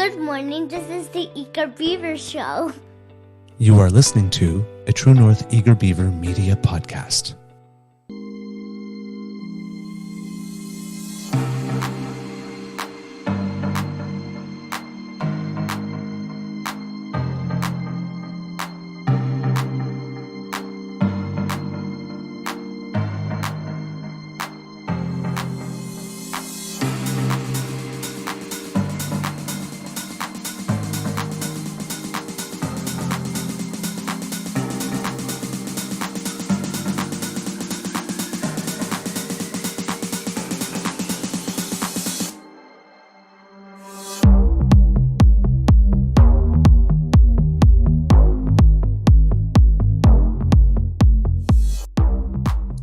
Good morning, this is the Eager Beaver Show. You are listening to a True North Eager Beaver Media Podcast.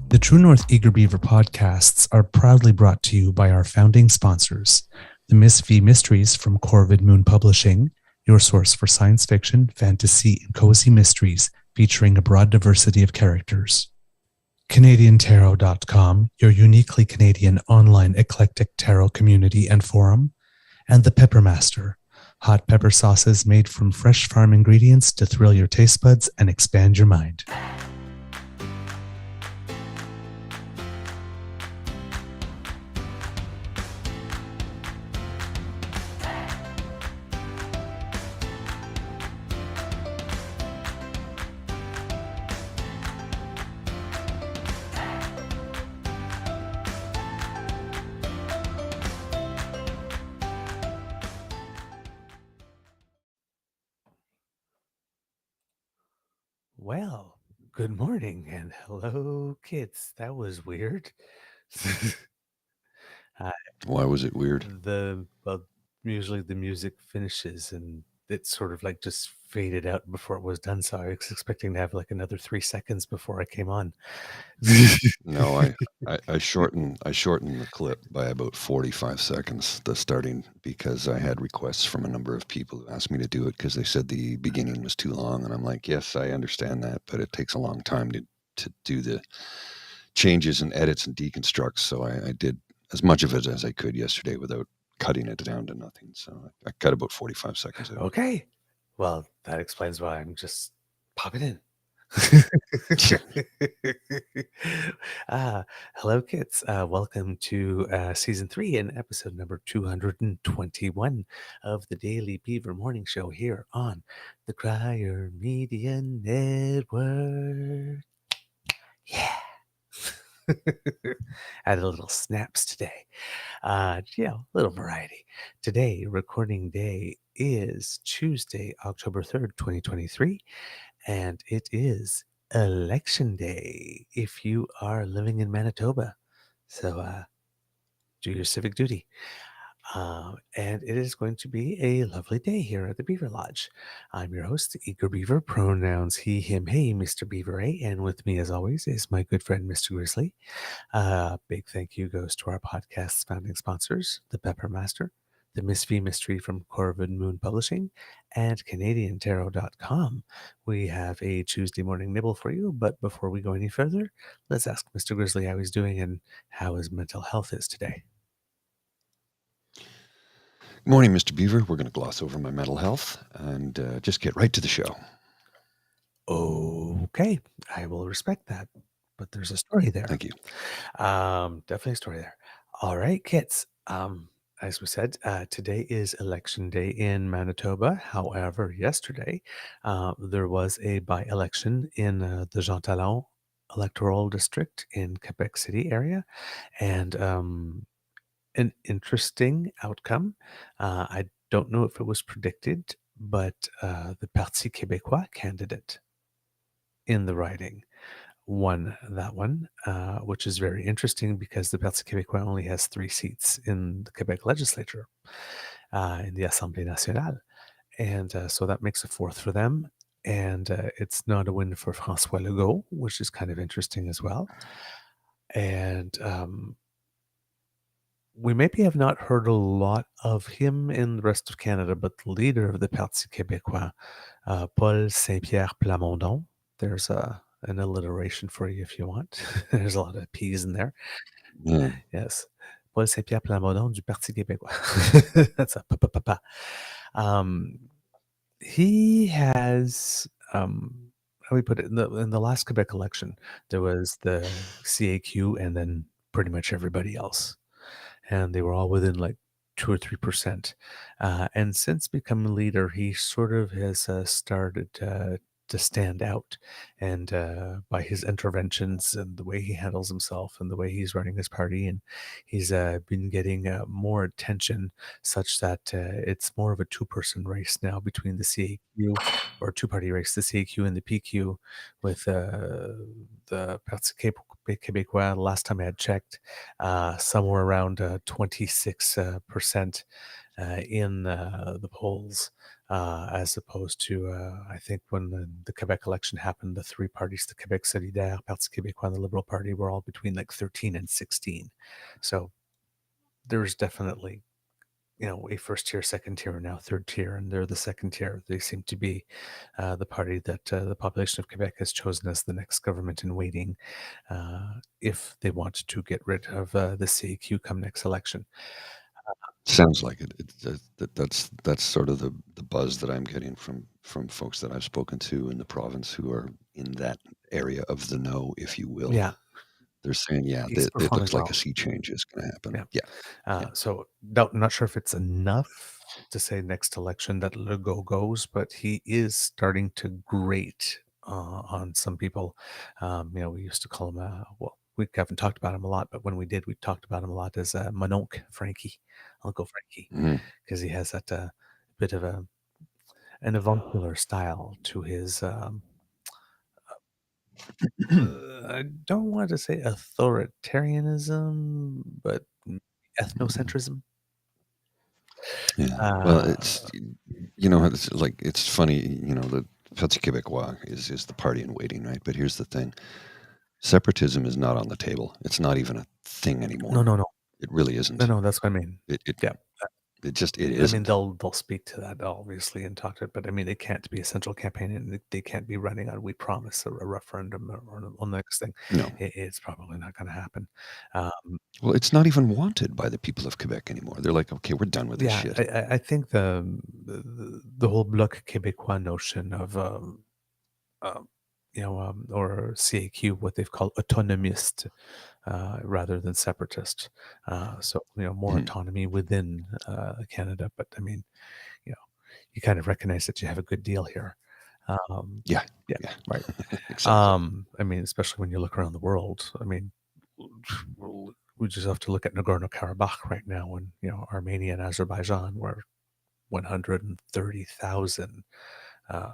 The True North Eager Beaver podcasts are proudly brought to you by our founding sponsors, the Miss V Mysteries from Corvid Moon Publishing, your source for science fiction, fantasy, and cozy mysteries featuring a broad diversity of characters. CanadianTarot.com, your uniquely Canadian online eclectic tarot community and forum, and the Peppermaster, hot pepper sauces made from fresh farm ingredients to thrill your taste buds and expand your mind. Well, good morning and hello, kids. That was weird. Why was it weird? Usually the music finishes and it sort of like just faded out before it was done. So I was expecting to have like another 3 seconds before I came on. No, I shortened the clip by about 45 seconds, the starting, because I had requests from a number of people who asked me to do it because they said the beginning was too long, and I'm like, yes, I understand that, but it takes a long time to do the changes and edits and deconstructs. So I did as much of it as I could yesterday without cutting it down to nothing. So I cut about 45 seconds out. Okay. Well, that explains why I'm just popping in. Hello, kids. Welcome to season 3 and episode number 221 of the Daily Beaver Morning Show here on the Crier Media Network. Yeah. Added a little snaps today. A little variety. Today, recording day is Tuesday, October 3rd, 2023. And it is election day if you are living in Manitoba. So do your civic duty. And it is going to be a lovely day here at the Beaver Lodge. I'm your host, Eager Beaver, pronouns he, him, hey, Mr. Beaver A. And with me, as always, is my good friend, Mr. Grizzly. Big thank you goes to our podcast's founding sponsors, the Peppermaster, the Miss V Mystery from Corvid Moon Publishing, and CanadianTarot.com. We have a Tuesday morning nibble for you, but before we go any further, let's ask Mr. Grizzly how he's doing and how his mental health is today. Good morning, Mr. Beaver. We're going to gloss over my mental health and just get right to the show. Okay, I will respect that, but there's a story there. Thank you. Definitely a story there. All right, kids. As we said, today is election day in Manitoba. However, yesterday there was a by-election in the Jean Talon electoral district in Quebec City area, and an interesting outcome. I don't know if it was predicted, but the Parti Québécois candidate in the riding won that one, which is very interesting because the Parti Québécois only has 3 seats in the Quebec legislature, in the Assemblée nationale. And so that makes a 4th for them. And it's not a win for François Legault, which is kind of interesting as well. And we maybe have not heard a lot of him in the rest of Canada, but the leader of the Parti Québécois, Paul Saint-Pierre Plamondon, there's an alliteration for you if you want. There's a lot of P's in there. Yes. Paul Saint-Pierre Plamondon du Parti Québécois. That's a papa. Um, he has, how do we put it? In the last Quebec election, there was the CAQ and then pretty much everybody else, and they were all within like 2 or 3%. And since becoming leader, he sort of has started to stand out, and by his interventions and the way he handles himself and the way he's running his party, and he's been getting more attention, such that it's more of a two-person race now between the CAQ, or two-party race, the CAQ and the PQ, with the Parti Québécois. Last time I had checked, somewhere around 26% in the polls, as opposed to, I think when the Quebec election happened, the three parties, the Québec Solidaire, Parti Québécois, and the Liberal Party, were all between like 13 and 16. So there's definitely, a first tier, second tier, and now third tier, and they're the second tier. They seem to be the party that the population of Quebec has chosen as the next government in waiting, if they want to get rid of the CAQ come next election. Sounds like it. That's sort of the buzz that I'm getting from folks that I've spoken to in the province who are in that area of the know, if you will. Yeah, They're saying, yeah, he's it performing looks like a well. sea change is going to happen. Yeah. Yeah. So I'm not sure if it's enough to say next election that Legault goes, but he is starting to grate on some people. We used to call him, well, we haven't talked about him a lot, but when we did, we talked about him a lot as Mononc Frankie, Uncle Frankie, Mhm. because he has that bit of an avuncular style to his. I don't want to say authoritarianism, but ethnocentrism. Yeah. Well, Uh, it's like, it's funny, the Parti Québécois is the party in waiting, right? But here's the thing. Separatism is not on the table. It's not even a thing anymore. no. It really isn't. No, that's what I mean. It it Yeah. it just I it mean, isn't. they'll speak to that obviously and talk to it, but I mean, it can't be a central campaign, and they can't be running on "We promise" or a referendum or on the next thing. No. It's probably not going to happen. Um, Well, it's not even wanted by the people of Quebec anymore. They're like, okay, we're done with this yeah, shit. I think the whole Bloc Québécois notion of or CAQ, what they've called autonomist, rather than separatist. So more Mhm. autonomy within Canada, but I mean, you kind of recognize that you have a good deal here. Yeah. Yeah, Yeah. right. Exactly. I mean, especially when you look around the world. I mean, we just have to look at Nagorno-Karabakh right now, when Armenia and Azerbaijan, where 130,000 uh,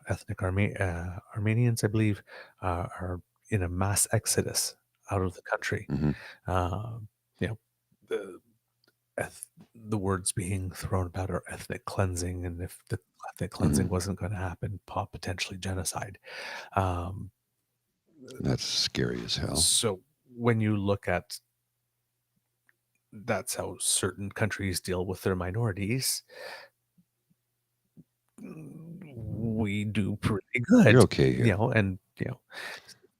ethnic Armenians, I believe, are in a mass exodus out of the country. Mhm. Uh, you know, the the words being thrown about are ethnic cleansing, and if the ethnic cleansing Mhm. wasn't going to happen, potentially genocide. Um, That's scary as hell. so when you look at, that's how certain countries deal with their minorities, we do pretty You're good, okay here. and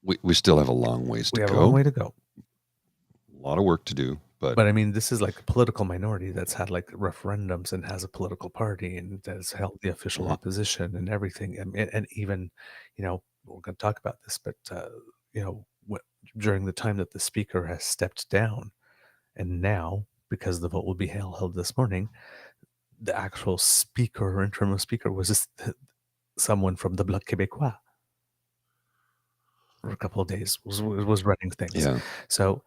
We still have a long ways we to have a long go. way to go. A lot of work to do, but But I mean, this is like a political minority that's had like referendums and has a political party and has held the official Mhm. opposition and everything. And even, we're going to talk about this, but, during the time that the speaker has stepped down, and now, because the vote will be held this morning, the actual speaker or interim speaker was just someone from the Bloc Québécois for a couple of days, was running things. yeah. So,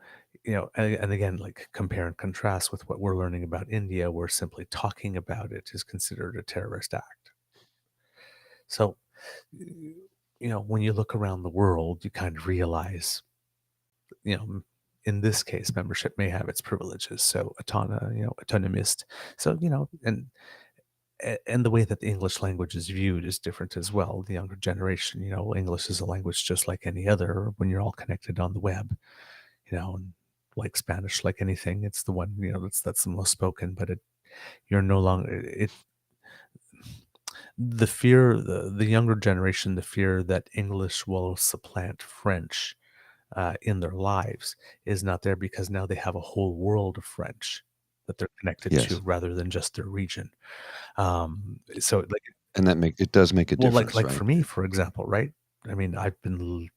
and again, like, compare and contrast with what we're learning about India, where simply talking about it is considered a terrorist act. So, when you look around the world, you kind of realize, in this case, membership may have its privileges. So, autonomist. So, and the way that the English language is viewed is different as well. The younger generation, English is a language just like any other when you're all connected on the web, and like Spanish, like anything, it's the one, that's the most spoken, but you're no longer, the fear, the younger generation, the fear that English will supplant French in their lives is not there, because now they have a whole world of French. that they're connected to Yes. rather than just their region. So like, And it does make a well, difference, like right? for me, for example, right? I mean, I've been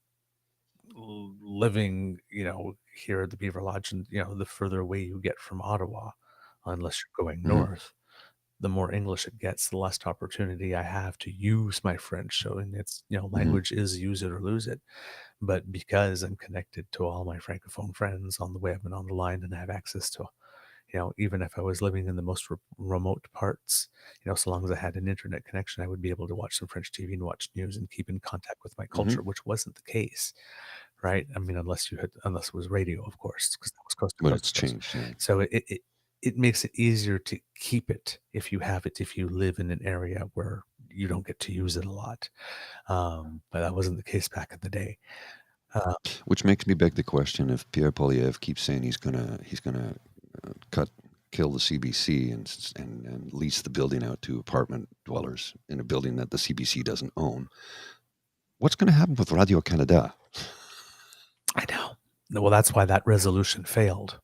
living, here at the Beaver Lodge, and the further away you get from Ottawa, unless you're going Mhm. north, the more English it gets, the less opportunity I have to use my French. So, and it's, language is use it or lose it. But because I'm connected to all my Francophone friends on the web and on the line, and I have access to, even if I was living in the most remote parts, so long as I had an internet connection, I would be able to watch some French TV and watch news and keep in contact with my culture, which wasn't the case, right? I mean, unless it was radio, of course, because that was coast to But coast it's to coast. changed, yeah. So it makes it easier to keep it if you have it, if you live in an area where you don't get to use it a lot. But that wasn't the case back in the day. Which makes me beg the question: if Pierre Poilievre keeps saying he's gonna kill the CBC and lease the building out to apartment dwellers in a building that the CBC doesn't own, what's going to happen with Radio Canada? I know. Well, that's why that resolution failed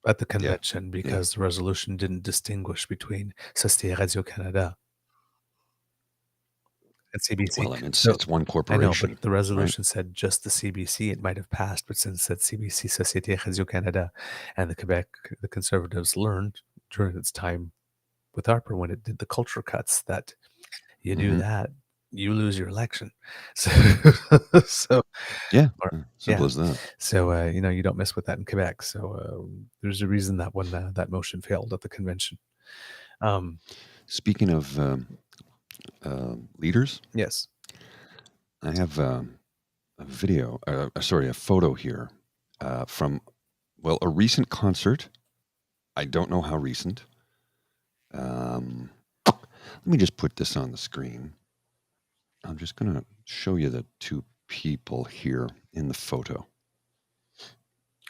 at the Yeah. convention, because the resolution didn't distinguish between Société Radio-Canada and CBC. Well, I mean, So it's one I know, corporation, but the resolution said just the CBC. It might have passed, but since it said CBC, Société Radio-Canada, and the Conservatives learned during its time with Harper, when it did the culture cuts, that you do that, you lose your election. So, yeah, or, simple as that. So, you don't mess with that in Quebec. So there's a reason that when that motion failed at the convention. Speaking of leaders, Yes. I have a photo here from, well, a recent concert. I don't know how recent. Let me just put this on the screen. I'm just going to show you the two people here in the photo.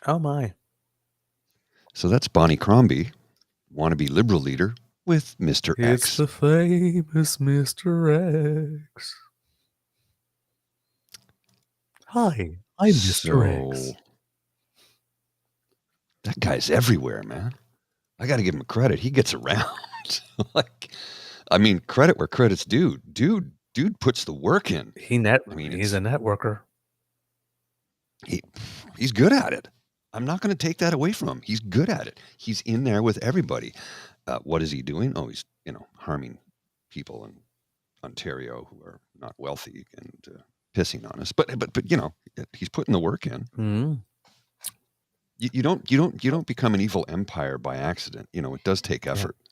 Oh, my. So that's Bonnie Crombie, wannabe Liberal leader, with Mr. X. It's the famous Mr. X. Hi, I'm Mr. X. That guy's everywhere, man. I got to give him credit. He gets around. Credit where credit's due. Dude puts the work in. He's a networker. He's good at it. I'm not going to take that away from him. He's good at it. He's in there with everybody. What is he doing? Oh, he's harming people in Ontario who are not wealthy and pissing on us. But he's putting the work in. Mm-hmm. You don't become an evil empire by accident. It does take effort. Yeah.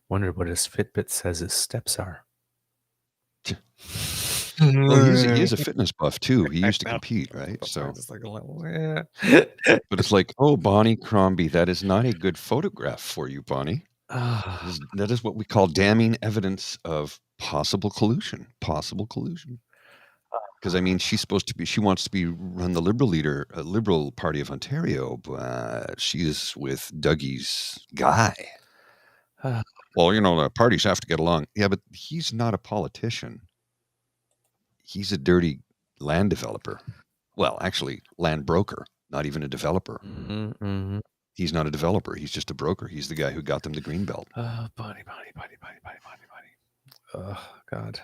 Wonder what his Fitbit says his steps are. Well, he is a fitness buff too. He used to compete, right? So, but it's like, oh, Bonnie Crombie, that is not a good photograph for you, Bonnie. That is what we call damning evidence of possible collusion. Because she wants to be run the Liberal Party of Ontario, but she is with Dougie's guy. Well, the parties have to get along. Yeah, but he's not a politician. He's a dirty land developer. Well, actually, land broker, not even a developer. Mm-hmm. He's not a developer. He's just a broker. He's the guy who got them the green belt. Bonnie. Oh, God.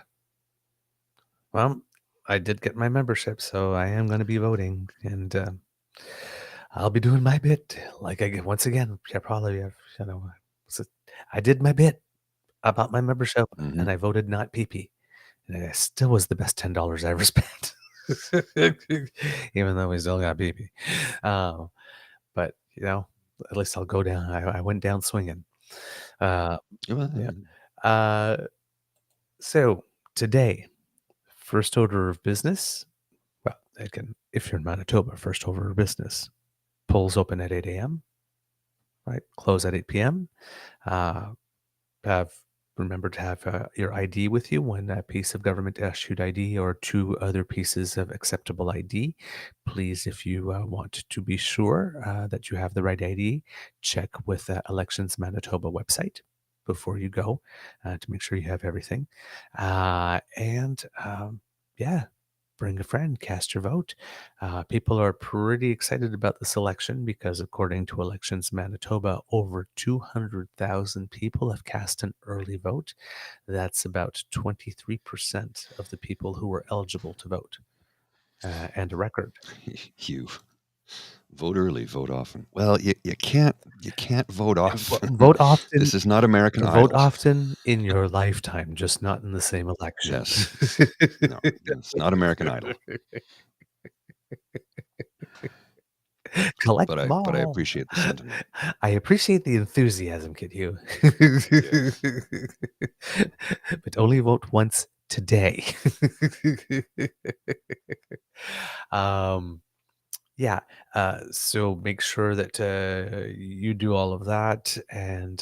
Well, I did get my membership, so I am going to be voting, and I'll be doing my bit. Once again, I did my bit about my membership, and I voted not PP. And it still was the best $10 I ever spent, even though we still got PP. But at least I'll go down. I went down swinging. So today, first order of business. Well, if you're in Manitoba, first order of business. Polls open at 8 a.m. Right, close at 8 p.m. Remember to have your ID with you, one piece of government issued ID or two other pieces of acceptable ID. Please, if you want to be sure that you have the right ID, check with Elections Manitoba website before you go to make sure you have everything. bring a friend, cast your vote. People are pretty excited about this election because, according to Elections Manitoba, over 200,000 people have cast an early vote. That's about 23% of the people who were eligible to vote, and a record. You vote early, vote often. Well, you can't vote often. Vote often. This is not American Vote Idol. often in your lifetime, just not in the same election. Yes. No, it's not American Idol. Collect But them I all. appreciate the sentiment. I appreciate the enthusiasm, Kid Hugh. Yes. But only vote once today. Yeah. So make sure that you do all of that, and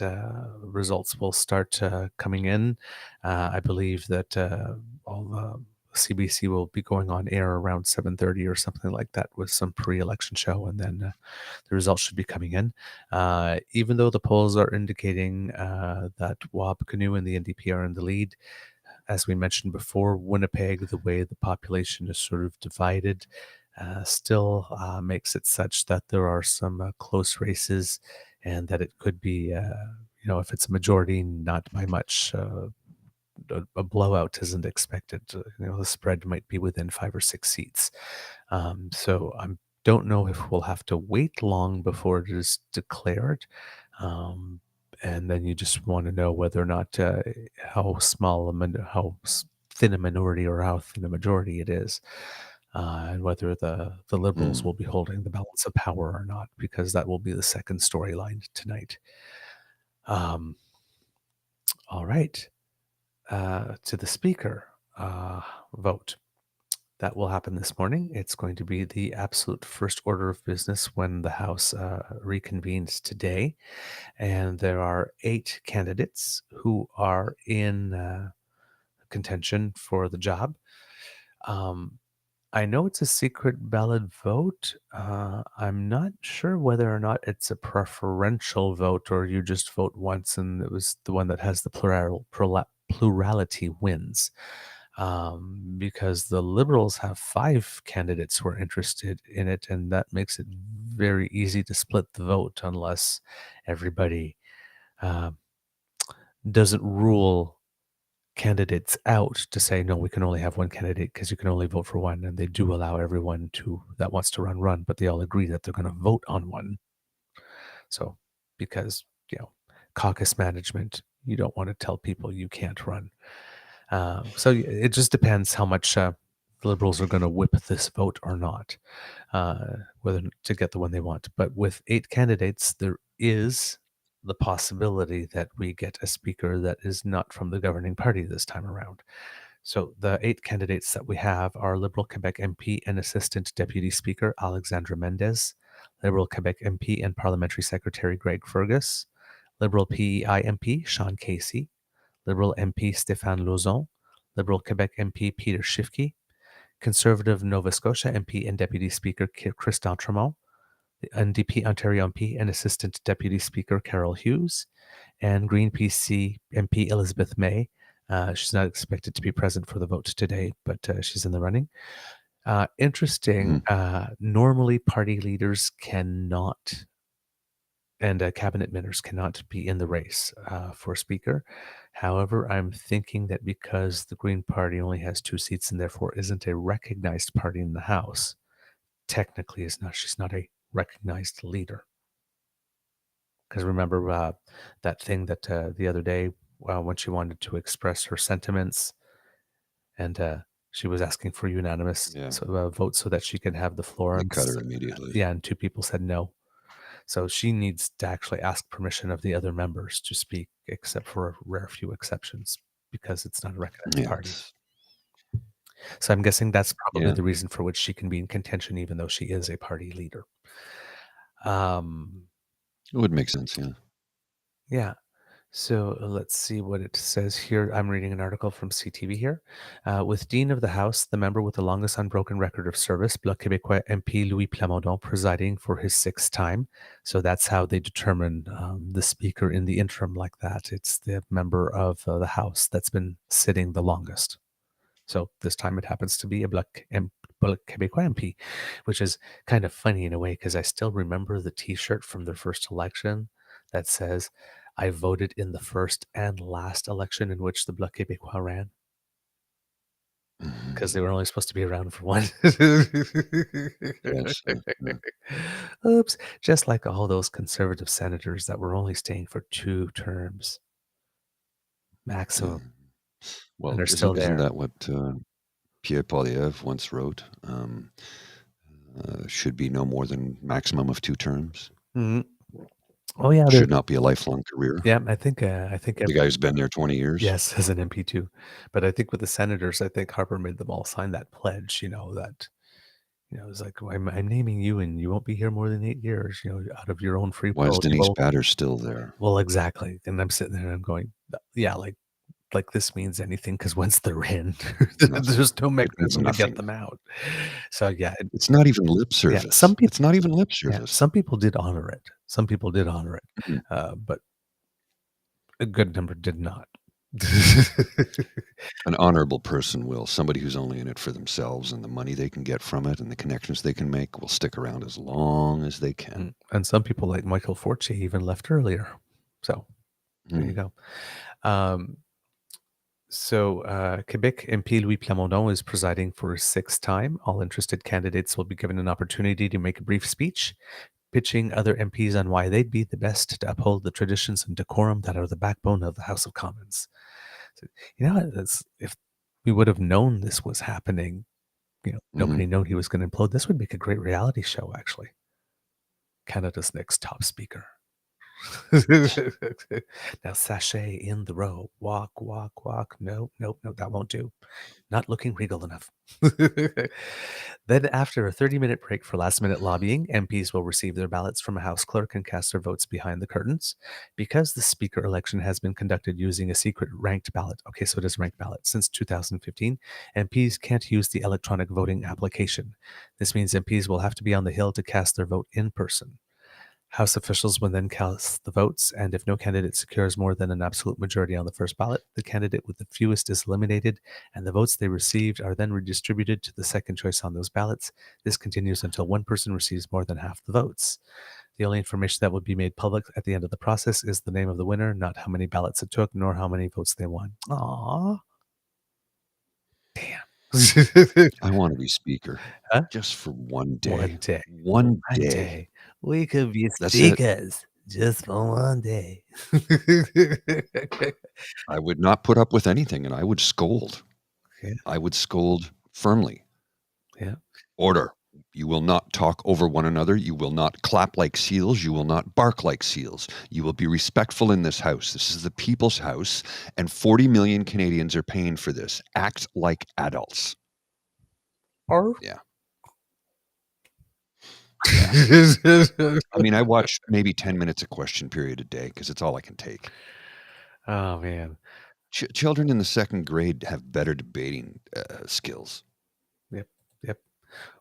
results will start coming in. I believe that all the CBC will be going on air around 7:30 or something like that with some pre-election show, and then the results should be coming in. Even though the polls are indicating that Wabikanoo and the NDP are in the lead, as we mentioned before, Winnipeg, the way the population is sort of divided, still makes it such that there are some close races, and that it could be, if it's a majority, not by much. A blowout isn't expected. The spread might be within 5 or 6 seats. So I don't know if we'll have to wait long before it is declared. And then you just want to know whether or not how thin a minority or how thin a majority it is, and whether the Liberals will be holding the balance of power or not, because that will be the second storyline tonight. All right. To the Speaker vote. That will happen this morning. It's going to be the absolute first order of business when the House reconvenes today. And there are 8 candidates who are in contention for the job. I know it's a secret ballot vote. I'm not sure whether or not it's a preferential vote or you just vote once and it was the one that has the plurality wins. Because the Liberals have 5 candidates who are interested in it, and that makes it very easy to split the vote unless everybody doesn't rule candidates out to say, no, we can only have one candidate because you can only vote for one. And they do allow everyone that wants to run, but they all agree that they're going to vote on one. So because, caucus management, you don't want to tell people you can't run. So it just depends how much the Liberals are going to whip this vote or not, whether to get the one they want. But with 8 candidates, there is the possibility that we get a speaker that is not from the governing party this time around. So the 8 candidates that we have are Liberal Quebec MP and Assistant Deputy Speaker Alexandra Mendez, Liberal Quebec MP and Parliamentary Secretary Greg Fergus, Liberal PEI MP Sean Casey, Liberal MP Stéphane Lauzon, Liberal Quebec MP Peter Schiffke, Conservative Nova Scotia MP and Deputy Speaker Chris D'Entremont, the NDP Ontario MP and Assistant Deputy Speaker Carol Hughes, and Green PC MP Elizabeth May. She's not expected to be present for the vote today, but she's in the running. Interesting. Normally, party leaders cannot, and cabinet ministers cannot be in the race for speaker. However, I'm thinking that because the Green Party only has 2 seats and therefore isn't a recognized party in the House, technically she's not a recognized leader. Because remember that thing that the other day when she wanted to express her sentiments and she was asking for unanimous vote so that she can have the floor. They cut her immediately. And 2 people said no. So she needs to actually ask permission of the other members to speak, except for a rare few exceptions, because it's not a recognized party. So I'm guessing that's probably the reason for which she can be in contention, even though she is a party leader. It would make sense, yeah. Yeah. So let's see what it says here. I'm reading an article from CTV here. With Dean of the House, the member with the longest unbroken record of service, Bloc Québécois MP Louis Plamondon, presiding for his 6th time. So that's how they determine the speaker in the interim like that. It's the member of the House that's been sitting the longest. So this time it happens to be a Bloc Québécois MP, which is kind of funny in a way because I still remember the T-shirt from their first election that says, "I voted in the first and last election in which the Bloc Québécois ran," because they were only supposed to be around for one. Yes. Oops! Just like all those conservative senators that were only staying for 2 terms maximum, and Well, they're still isn't there. that what Pierre Poilievre once wrote? Should be no more than maximum of 2 terms. Mhm. Oh yeah, Should not be a lifelong career. yeah. I think The guy's been there 20 years. yes, as an MP too. But I think with the senators, I think Harper made them all sign that pledge. That it's like, "Well, I'm naming you, and you won't be here more than 8 years. Out of your own free Why is will." Denise Batter still there? Well, exactly. And I'm sitting there and I'm going, yeah, like this means anything because once they're in, Nothing. there's no It means mechanism to get nothing. them out. So yeah, It's not even lip yeah. service. It's not even lip Yeah, service. some people did honor it. Some people did honor it, Mhm. but a good number did not. An honorable person will. Somebody who's only in it for themselves and the money they can get from it and the connections they can make will stick around as long as they can. And some people like Michael Forte even left earlier. So there you Mm. go. Quebec MP Louis Plamondon is presiding for his 6th time. All interested candidates will be given an opportunity to make a brief speech, pitching other MPs on why they'd be the best to uphold the traditions and decorum that are the backbone of the House of Commons. So, if we would have known this was happening, nobody known he was going to implode, this would make a great reality show, actually. Canada's next top speaker. Now sashay in the row. Walk, walk, walk. No, nope, no, that won't do. Not looking regal enough. Then, after a 30-minute break for last-minute lobbying, MPs will receive their ballots from a House clerk and cast their votes behind the curtains. Because the speaker election has been conducted using a secret ranked ballot, okay, so it is ranked ballot, since 2015, MPs can't use the electronic voting application. This means MPs will have to be on the Hill to cast their vote in person. House officials will then cast the votes, and if no candidate secures more than an absolute majority on the first ballot, the candidate with the fewest is eliminated, and the votes they received are then redistributed to the second choice on those ballots. This continues until one person receives more than half the votes. The only information that would be made public at the end of the process is the name of the winner, not how many ballots it took, nor how many votes they won. Aww. Damn. I want to be speaker Huh? just for one day. One day. One One day. day. We could be That's it. speakers just for one day. I would not put up with anything and I would scold. Yeah. I would scold firmly. Yeah. Order. You will not talk over one another. You will not clap like seals. You will not bark like seals. You will be respectful in this house. This is the people's house, and 40 million Canadians are paying for this. Act like adults. Or Yeah. I mean, I watch maybe 10 minutes of question period a day because it's all I can take. Oh man. Children in the 2nd grade have better debating skills. Yep.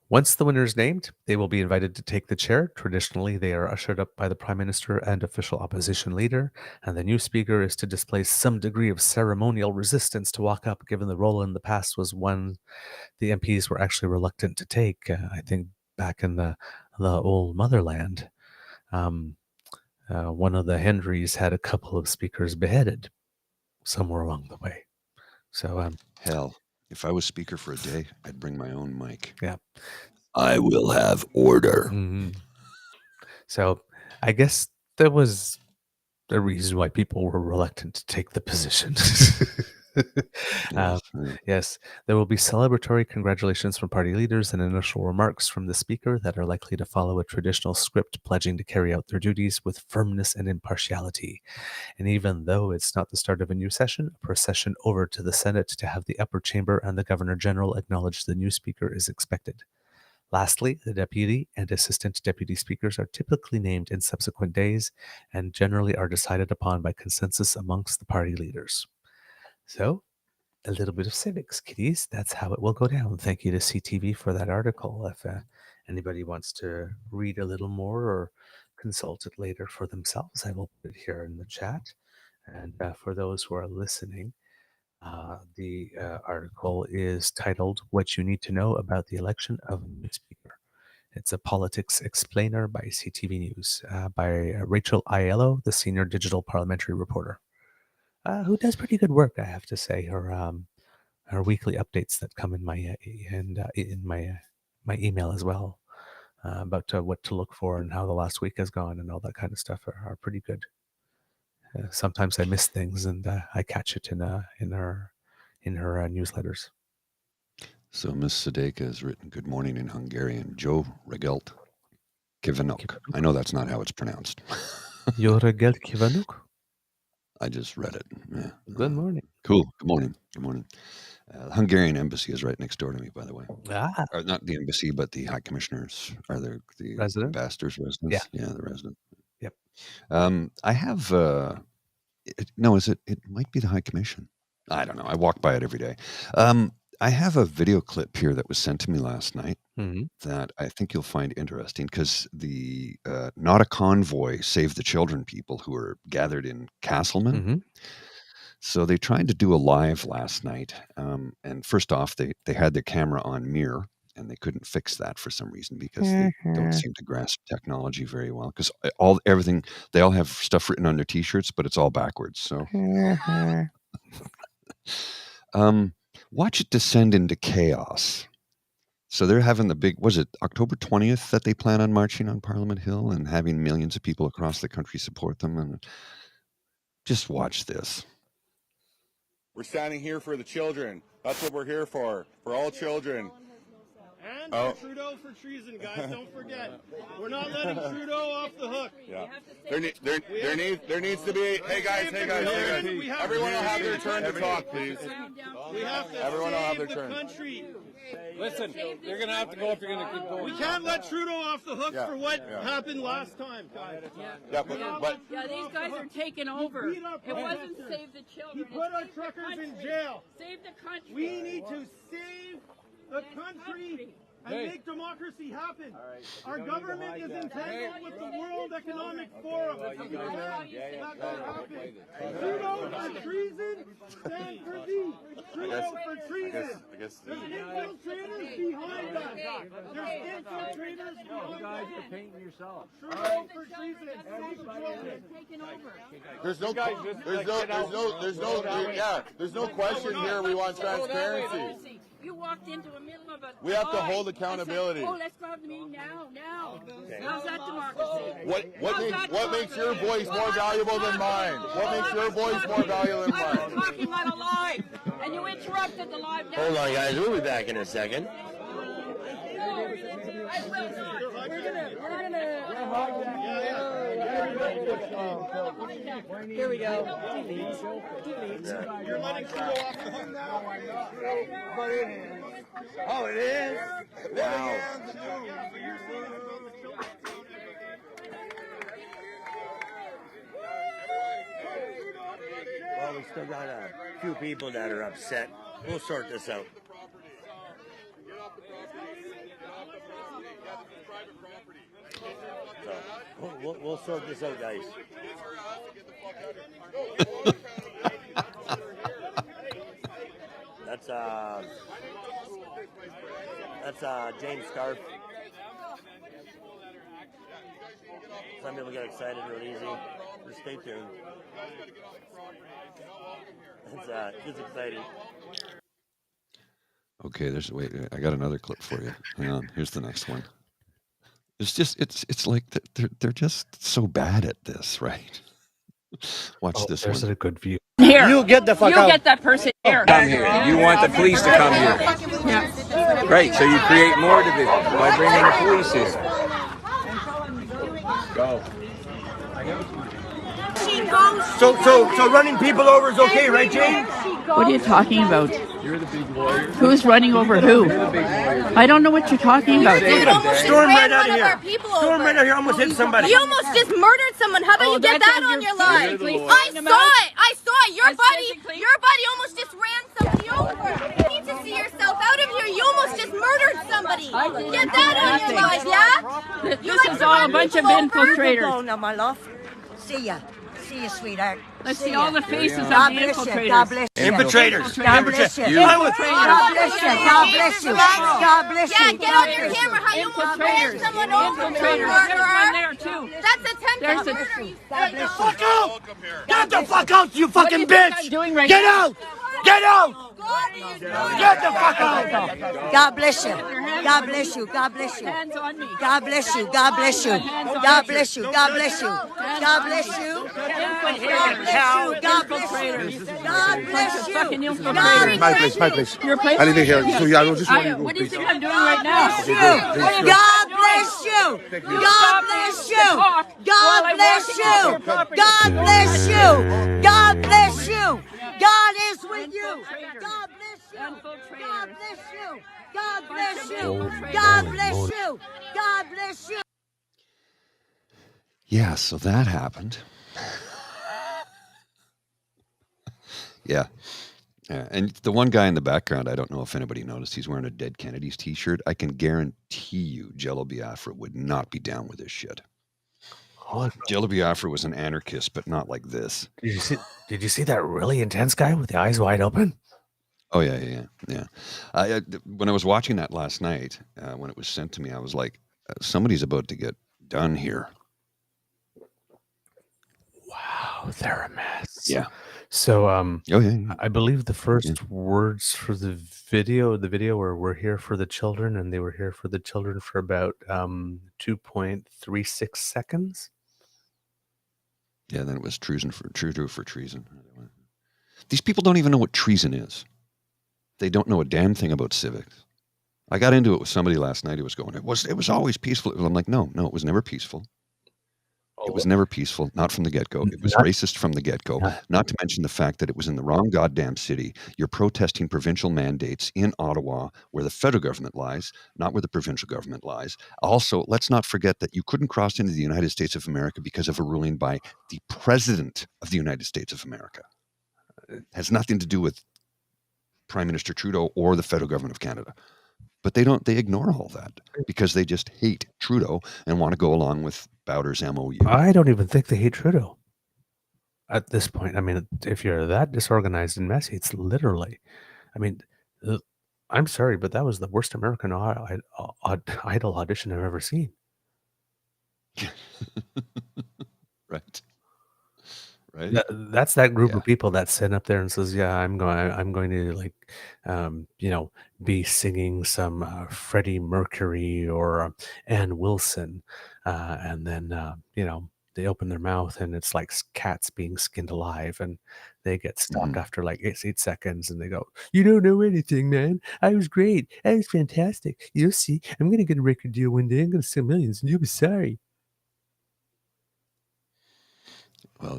Once the winner is named, they will be invited to take the chair. Traditionally, they are ushered up by the Prime Minister and official opposition leader, and the new speaker is to display some degree of ceremonial resistance to walk up, given the role in the past was one the MPs were actually reluctant to take. I think back in the old motherland, one of the Henrys had a couple of speakers beheaded somewhere along the way. So, Hell, if I was speaker for a day, I'd bring my own mic. yeah. I will have order. Mhm. So I guess there was a reason why people were reluctant to take the position. Yes. Yes, there will be celebratory congratulations from party leaders and initial remarks from the speaker that are likely to follow a traditional script pledging to carry out their duties with firmness and impartiality. And even though it's not the start of a new session, a procession over to the Senate to have the upper chamber and the Governor General acknowledge the new speaker is expected. Lastly, the deputy and assistant deputy speakers are typically named in subsequent days and generally are decided upon by consensus amongst the party leaders. So, a little bit of civics, kiddies. That's how it will go down. Thank you to CTV for that article. If anybody wants to read a little more or consult it later for themselves, I will put it here in the chat. And for those who are listening, The article is titled "What You Need to Know About the Election of Miss Beaver." It's a politics explainer by CTV News by Rachel Aiello, the senior digital parliamentary reporter, who does pretty good work, I have to say. Her weekly updates that come in my my email as well about what to look for and how the last week has gone and all that kind of stuff are pretty good. Sometimes I miss things and I catch it in her newsletters. So Miss Sadeka has written "Good morning" in Hungarian. Joe Regelt Kivanok. I know that's not how it's pronounced. Jó reggelt kívánok. I just read it. Yeah. Good morning. Cool. Good morning. Good morning. The Hungarian embassy is right next door to me, by the way. Or not the embassy, but the high commissioners are the Resident? ambassador's residence. Yeah. Yeah, the resident. Yep. I have it might be the High Commission. I don't know. I walk by it every day. I have a video clip here that was sent to me last night that I think you'll find interesting because the Not a Convoy Save the Children people who were gathered in Castleman. So they tried to do a live last night. And first off, they had their camera on mirror and they couldn't fix that for some reason because they don't seem to grasp technology very well. Because everything, they all have stuff written on their t-shirts, but it's all backwards. So watch it descend into chaos. So they're having the big, was it October 20th that they plan on marching on Parliament Hill and having millions of people across the country support them? And just watch this. We're standing here for the children. That's what we're here for all children. And Trudeau for treason, guys. Don't forget. We're not letting Trudeau off the hook. Yeah. There needs to be. Hey guys. Everyone will have their turn to talk, please. We have to Everyone will have their save turn. the country. Listen, you're going to have to go if you're going to keep going. We can't let Trudeau off the hook for what happened last time, guys. Yeah, but these guys are taking over. It wasn't save the children. He put our truckers in jail. Save the country. We need to save the country and make democracy happen. Our government is entangled with the World Economic Forum. It's not going to happen. Trudeau for treason, stand for thee. Trudeau for treason. There's infiltrators behind us. There's infiltrators behind us. You guys are painting yourself. Trudeau for treason, save the children. There's no question here. We want transparency. You walked into the middle of a. We have to hold accountability. Said, let's go have the meeting now. How's that democracy? What makes your voice more valuable than mine? What makes your voice more valuable than I mine? was talking about a live, and you interrupted the live. Hold on, guys. We'll be back in a second. Here we go. You're letting Trudeau off the hook now. Oh, it is? Wow. Well, we still got a few people that are upset. We'll sort this out. So, we'll sort this out, guys. That's James Scarf. Some people get excited real easy. Just stay tuned. It's exciting. Okay, I got another clip for you. Hang on, here's the next one. It's like they're just so bad at this, right? Watch this one. There's a good view. Here. You get the fuck out. You get that person here. Come here. You want the police to come here. Yeah. Great. So you create more division by bringing the police in. Go. So running people over is okay, right, Jane? What are you talking about? You're the big lawyer. Who's running over who? You're the big lawyer. I don't know what you're talking about. Storm right out of here. Storm right out of here. Almost hit somebody. You almost just murdered someone. How about you get that on your life? I saw it. Your buddy almost just ran somebody over. You need to see yourself out of here. You almost just murdered somebody. Get that on your life, yeah? This is all a bunch of infiltrators. Now, my love. See ya. see you, sweetheart. Let's see all the faces of God the bless you. infiltrators. God bless you. Infiltrators. God bless you. You. God bless you. God bless you. God bless you. Yeah, get on your camera how you almost ran someone over. Infiltrators. There's one there too. That's attempted murder. God bless you. Fuck out! Get the fuck out, you What do fucking you think bitch! I'm doing right Get now? out! Get out! Get the fuck out! God bless you. God bless you. God bless you. Hands on me. God bless you. God bless you. God bless you. God bless you. God bless you. Infiltrators. God bless you. God bless you. Fucking God infiltrators. My place, my place. Your place? I live here. So yeah, I just want you to go, What do you please. think I'm doing right now? God bless you. God bless you. God bless you. God bless you. God bless you. God is with you. God bless you. God bless you. God bless you. God bless you. God bless you. Yeah, so that happened. Yeah. Yeah. And the one guy in the background, I don't know if anybody noticed, he's wearing a Dead Kennedys t-shirt. I can guarantee you Jello Biafra would not be down with this shit. Jello Biafra was an anarchist, but not like this. Did you see that really intense guy with the eyes wide open? Oh, yeah. When I was watching that last night, when it was sent to me, I was like, somebody's about to get done here. Wow, they're a mess. Yeah. So, yeah. I believe the first words for the video were "We're here for the children," and they were here for the children for about 2.36 seconds. Yeah, then it was treason for treason. These people don't even know what treason is. They don't know a damn thing about civics. I got into it with somebody last night who was going, it was always peaceful. I'm like, no, it was never peaceful. It was never peaceful, not from the get-go. It was racist from the get-go, not to mention the fact that it was in the wrong goddamn city. You're protesting provincial mandates in Ottawa where the federal government lies, not where the provincial government lies. Also, let's not forget that you couldn't cross into the United States of America because of a ruling by the President of the United States of America. It has nothing to do with Prime Minister Trudeau or the federal government of Canada. But they ignore all that because they just hate Trudeau and want to go along with Bowder's MOU. I don't even think they hate Trudeau at this point. I mean, if you're that disorganized and messy, it's literally, I mean, I'm sorry, but that was the worst American Idol audition I've ever seen. Right. That's that group of people that sit up there and says, "Yeah, I'm going to like, be singing some Freddie Mercury or Ann Wilson," and then they open their mouth and it's like cats being skinned alive, and they get stopped after like 8 seconds, and they go, "You don't know anything, man. I was great. I was fantastic. You'll see. I'm going to get a record deal one day. I'm going to sell millions, and you'll be sorry." Well,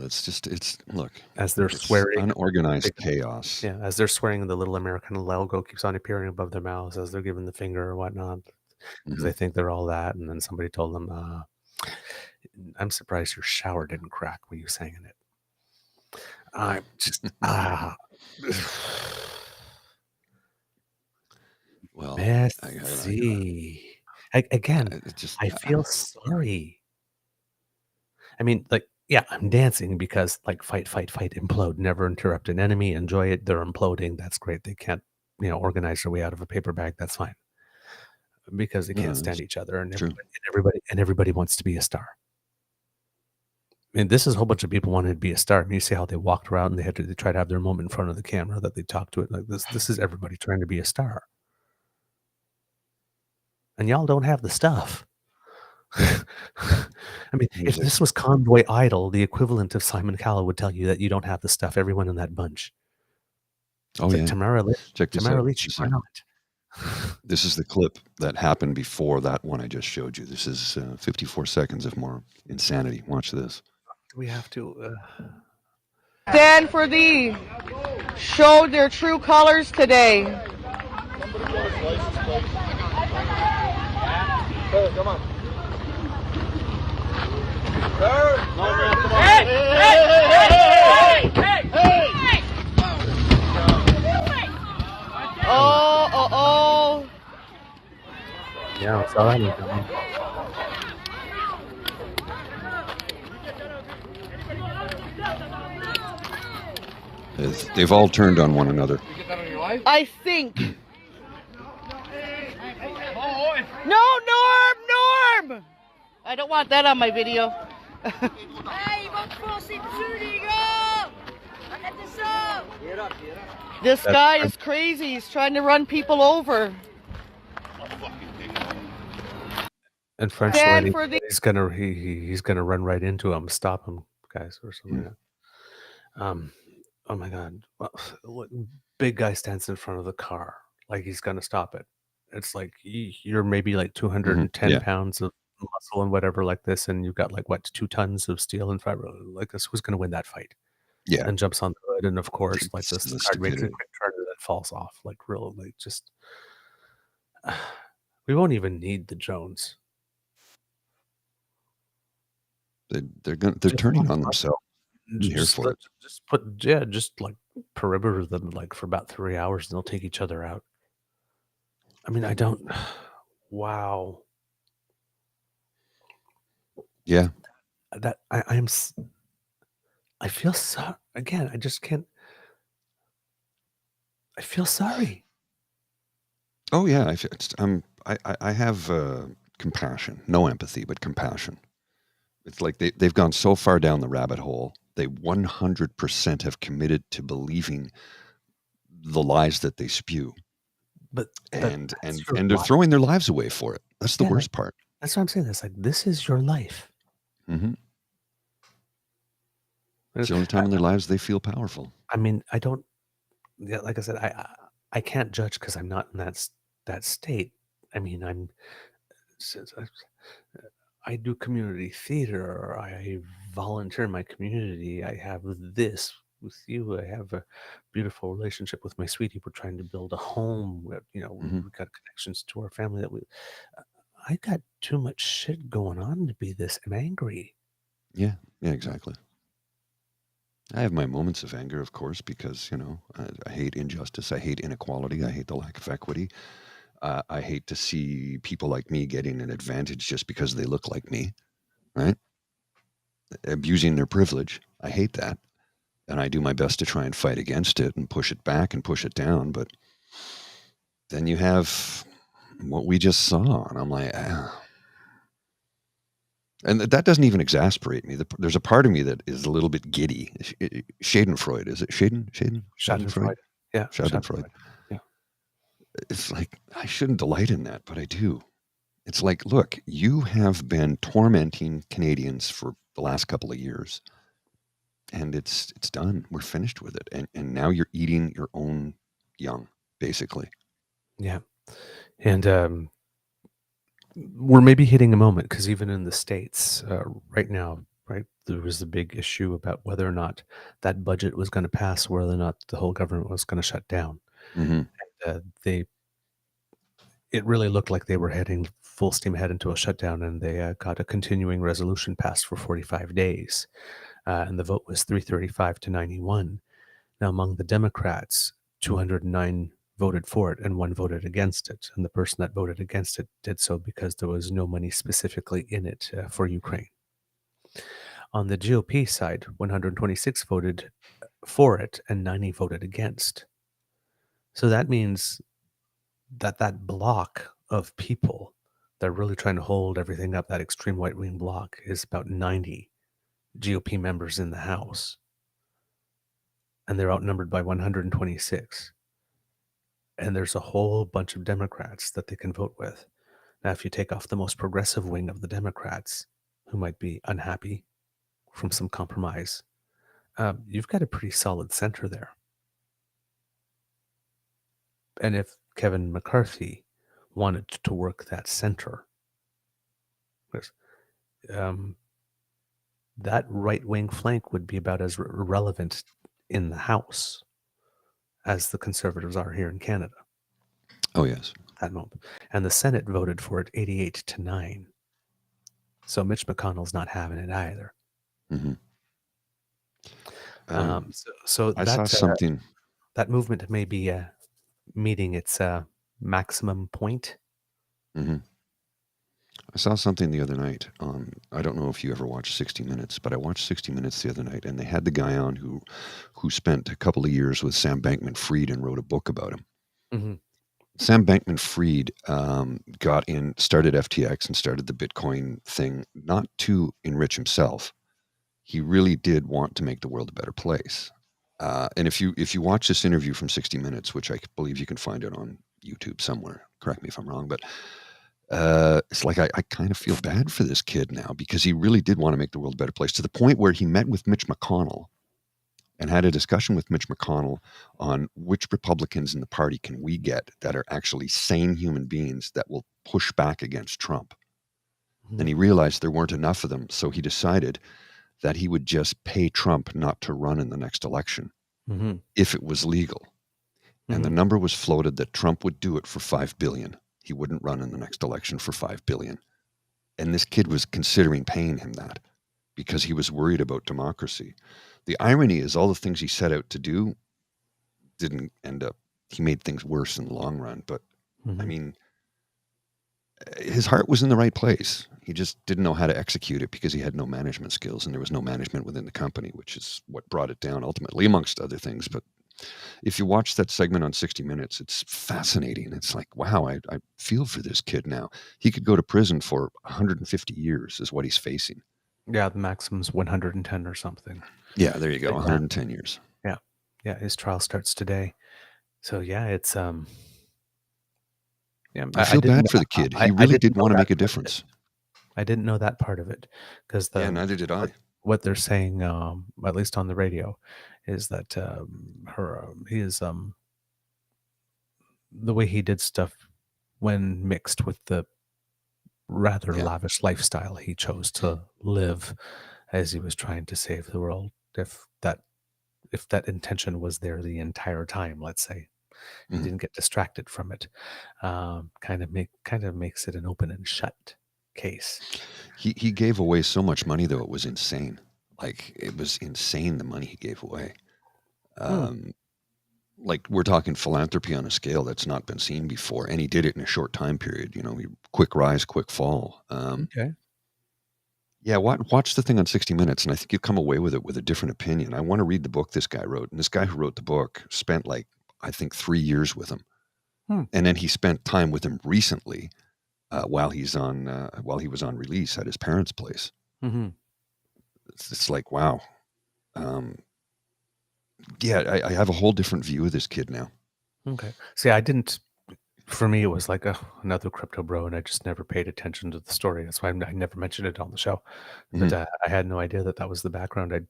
look. As they're swearing. Unorganized chaos. Yeah, as they're swearing, the little American logo keeps on appearing above their mouths as they're giving the finger or whatnot. Because they think they're all that. And then somebody told them, I'm surprised your shower didn't crack when you sang in it. I'm just, well, messy. I feel sorry. I mean, like, yeah, I'm dancing because like fight, implode, never interrupt an enemy, enjoy it. They're imploding. That's great. They can't, organize their way out of a paper bag. That's fine. Because they can't stand each other, and everybody wants to be a star. And this is a whole bunch of people wanted to be a star. I mean, you see how they walked around and they try to have their moment in front of the camera, that they talk to it like this. This is everybody trying to be a star. And y'all don't have the stuff. I mean, if this was CONVoY Idol, the equivalent of Simon Cowell would tell you that you don't have the stuff. Everyone in that bunch. Oh, yeah. Tamara Leach, why not? This is the clip that happened before that one I just showed you. This is 54 seconds of more insanity. Watch this. Do we have to... Stand for thee. Show their true colors today. Come on. Hey! Oh. Yeah, I saw that. They've all turned on one another. I think. No, Norm! I don't want that on my video. This guy is crazy. He's trying to run people over. And French Stand lady, for the- he's gonna run right into him, stop him, guys, or something like that. Oh my God! Well, big guy stands in front of the car, like he's gonna stop it. It's like you're maybe like 210 Yeah. pounds of muscle and whatever like this, and you've got like what 2 tons of steel and fiber. Like this, who's gonna win that fight? Yeah. And jumps on the hood, and of course, like this, The the car makes a stupidity. quick turn and then falls off. Like really, like just we won't even need the drones. They're turning on themselves. I'm here for it. Just like perimeter them like for about 3 hours, and they'll take each other out. I mean, I don't. Wow. Yeah. That I feel so. Again, I just can't. I feel sorry. Oh yeah. I have compassion, no empathy, but compassion. It's like they've gone so far down the rabbit hole. They 100% have committed to believing the lies that they spew. But and they're throwing their lives away for it. That's the worst part. That's what I'm saying. It's like this is your life. Mm-hmm. It's the only time in their lives they feel powerful. I mean, I don't. Yeah, like I said, I can't judge because I'm not in that state. I mean, I do community theater. I volunteer in my community. I have this with you. I have a beautiful relationship with my sweetie. We're trying to build a home. We've got connections to our family I got too much shit going on to be this angry. Yeah, exactly. I have my moments of anger, of course, because, I hate injustice. I hate inequality. I hate the lack of equity. I hate to see people like me getting an advantage just because they look like me, right? Abusing their privilege. I hate that. And I do my best to try and fight against it and push it back and push it down. But then you have what we just saw. And I'm like, And that doesn't even exasperate me. There's a part of me that is a little bit giddy. Schadenfreude. Is it Schadenfreude? Yeah. Schadenfreude. Yeah. It's like, I shouldn't delight in that, but I do. It's like, look, you have been tormenting Canadians for the last couple of years. And it's done. We're finished with it. And now you're eating your own young, basically. Yeah. And we're maybe hitting a moment because even in the States right now, right, there was a big issue about whether or not that budget was going to pass, whether or not the whole government was going to shut down. Mm-hmm. And it really looked like they were heading full steam ahead into a shutdown, and they got a continuing resolution passed for 45 days. And the vote was 335 to 91. Now, among the Democrats, 209 voted for it and 1 voted against it. And the person that voted against it did so because there was no money specifically in it for Ukraine. On the GOP side, 126 voted for it and 90 voted against. So that means that block of people that are really trying to hold everything up, that extreme right-wing block, is about 90 GOP members in the House. And they're outnumbered by 126. And there's a whole bunch of Democrats that they can vote with. Now, if you take off the most progressive wing of the Democrats, who might be unhappy from some compromise, you've got a pretty solid center there. And if Kevin McCarthy wanted to work that center, that right-wing flank would be about as relevant in the House as the Conservatives are here in Canada. Oh, yes. At that moment. And the Senate voted for it 88 to 9. So Mitch McConnell's not having it either. Mm-hmm. So I saw something. That movement may be meeting its maximum point. Mm-hmm. I saw something the other night on, I don't know if you ever watched 60 Minutes, but I watched 60 Minutes the other night, and they had the guy on who spent a couple of years with Sam Bankman-Fried and wrote a book about him. Mm-hmm. Sam Bankman-Fried started FTX and started the Bitcoin thing, not to enrich himself. He really did want to make the world a better place. And if you watch this interview from 60 Minutes, which I believe you can find it on YouTube somewhere, correct me if I'm wrong, but it's like I kind of feel bad for this kid now, because he really did want to make the world a better place, to the point where he met with Mitch McConnell and had a discussion with Mitch McConnell on which Republicans in the party can we get that are actually sane human beings that will push back against Trump. Mm-hmm. And he realized there weren't enough of them, so he decided that he would just pay Trump not to run in the next election, mm-hmm. if it was legal. Mm-hmm. And the number was floated that Trump would do it for $5 billion. He wouldn't run in the next election for $5 billion. And this kid was considering paying him that because he was worried about democracy. The irony is all the things he set out to do didn't end up, he made things worse in the long run. But mm-hmm. I mean, his heart was in the right place. He just didn't know how to execute it because he had no management skills, and there was no management within the company, which is what brought it down ultimately, amongst other things. But if you watch that segment on 60 Minutes, it's fascinating. It's like, wow, I feel for this kid now. He could go to prison for 150 years is what he's facing. Yeah, the maximum's 110 or something. Yeah, there you go, 110 years. Yeah, yeah, his trial starts today. So yeah, it's yeah. I feel bad for the kid. He really did want to make a difference. I didn't know that part of it, because neither did I. What they're saying, at least on the radio, is that the way he did stuff when mixed with the rather lavish lifestyle he chose to live as he was trying to save the world. If that intention was there the entire time, let's say, he didn't get distracted from it, kind of makes it an open and shut case. He gave away so much money, though, it was insane. Like, it was insane, the money he gave away. Like, we're talking philanthropy on a scale that's not been seen before, and he did it in a short time period. You know, quick rise, quick fall. Okay. Yeah, watch the thing on 60 Minutes, and I think you'll come away with it with a different opinion. I want to read the book this guy wrote, and this guy who wrote the book spent, like, I think 3 years with him. And then he spent time with him recently while he was on release at his parents' place. Mm-hmm. It's like, wow. Yeah, I have a whole different view of this kid now. Okay. See, for me, it was like another crypto bro, and I just never paid attention to the story. That's why I never mentioned it on the show. Mm-hmm. But I had no idea that was the background. I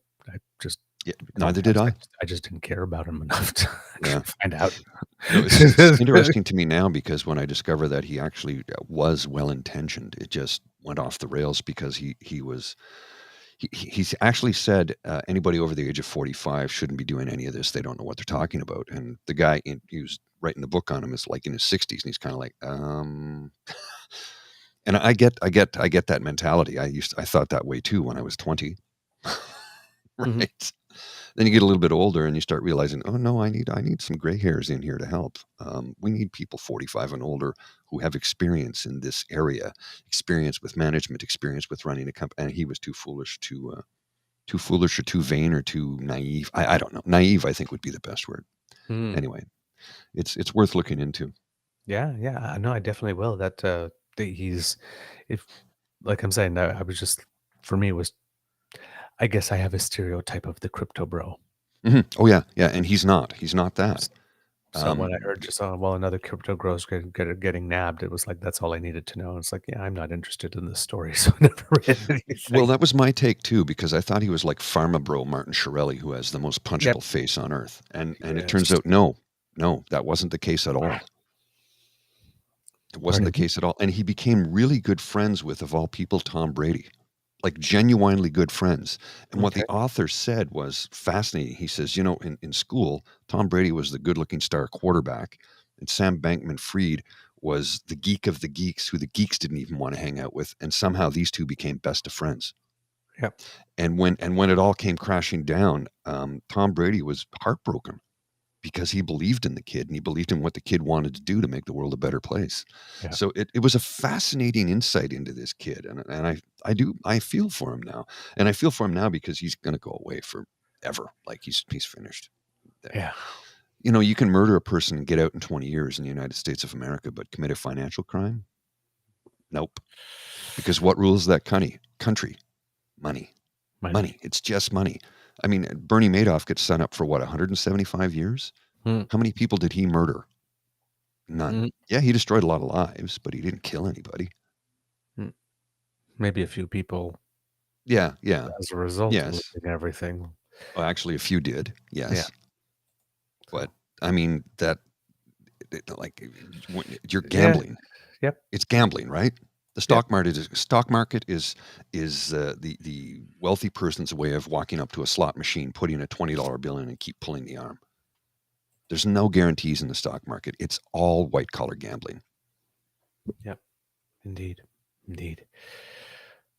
just... Yeah, neither did I. I just didn't care about him enough to find out. It's interesting to me now, because when I discover that he actually was well-intentioned, it just went off the rails, because he's actually said anybody over the age of 45 shouldn't be doing any of this. They don't know what they're talking about. And the guy who's writing the book on him is like in his 60s, and he's kind of like, and I get that mentality. I thought that way too when I was 20. Right. Mm-hmm. Then you get a little bit older and you start realizing, oh no, I need some gray hairs in here to help. We need people 45 and older who have experience in this area, experience with management, experience with running a company. And he was too foolish or too vain or too naive. I don't know. Naive, I think, would be the best word. Anyway, it's worth looking into. Yeah. No, I definitely will. Like I'm saying, I was just, for me, it was, I guess I have a stereotype of the crypto bro. Mm-hmm. Oh yeah, and he's not that. So when I heard just another crypto bro's getting nabbed, it was like, that's all I needed to know. It's like, yeah, I'm not interested in this story, so I never read anything. Well, that was my take too, because I thought he was like pharma bro Martin Shkreli, who has the most punchable face on earth, and it turns out no, that wasn't the case at all. It wasn't the case at all, and he became really good friends with, of all people, Tom Brady. Like genuinely good friends. And what the author said was fascinating. He says, in school, Tom Brady was the good-looking star quarterback, and Sam Bankman-Fried was the geek of the geeks who the geeks didn't even want to hang out with, and somehow these two became best of friends. And when it all came crashing down, Tom Brady was heartbroken because he believed in the kid and he believed in what the kid wanted to do to make the world a better place. Yeah. So it was a fascinating insight into this kid. And I feel for him now. And I feel for him now because he's going to go away forever. Like he's finished. Yeah. You know, you can murder a person and get out in 20 years in the United States of America, but commit a financial crime? Nope. Because what rules that country? Money. It's just money. I mean, Bernie Madoff gets sent up for what, 175 years? How many people did he murder? None. Yeah, he destroyed a lot of lives, but he didn't kill anybody. Maybe a few people. Yeah. As a result of Yes. losing everything. Well, actually, a few did. Yes. Yeah. But I mean, you're gambling. Yeah. Yep. It's gambling, right? The stock market is the wealthy person's way of walking up to a slot machine, putting a $20 bill in, and keep pulling the arm. There's no guarantees in the stock market. It's all white collar gambling. Yep. Indeed.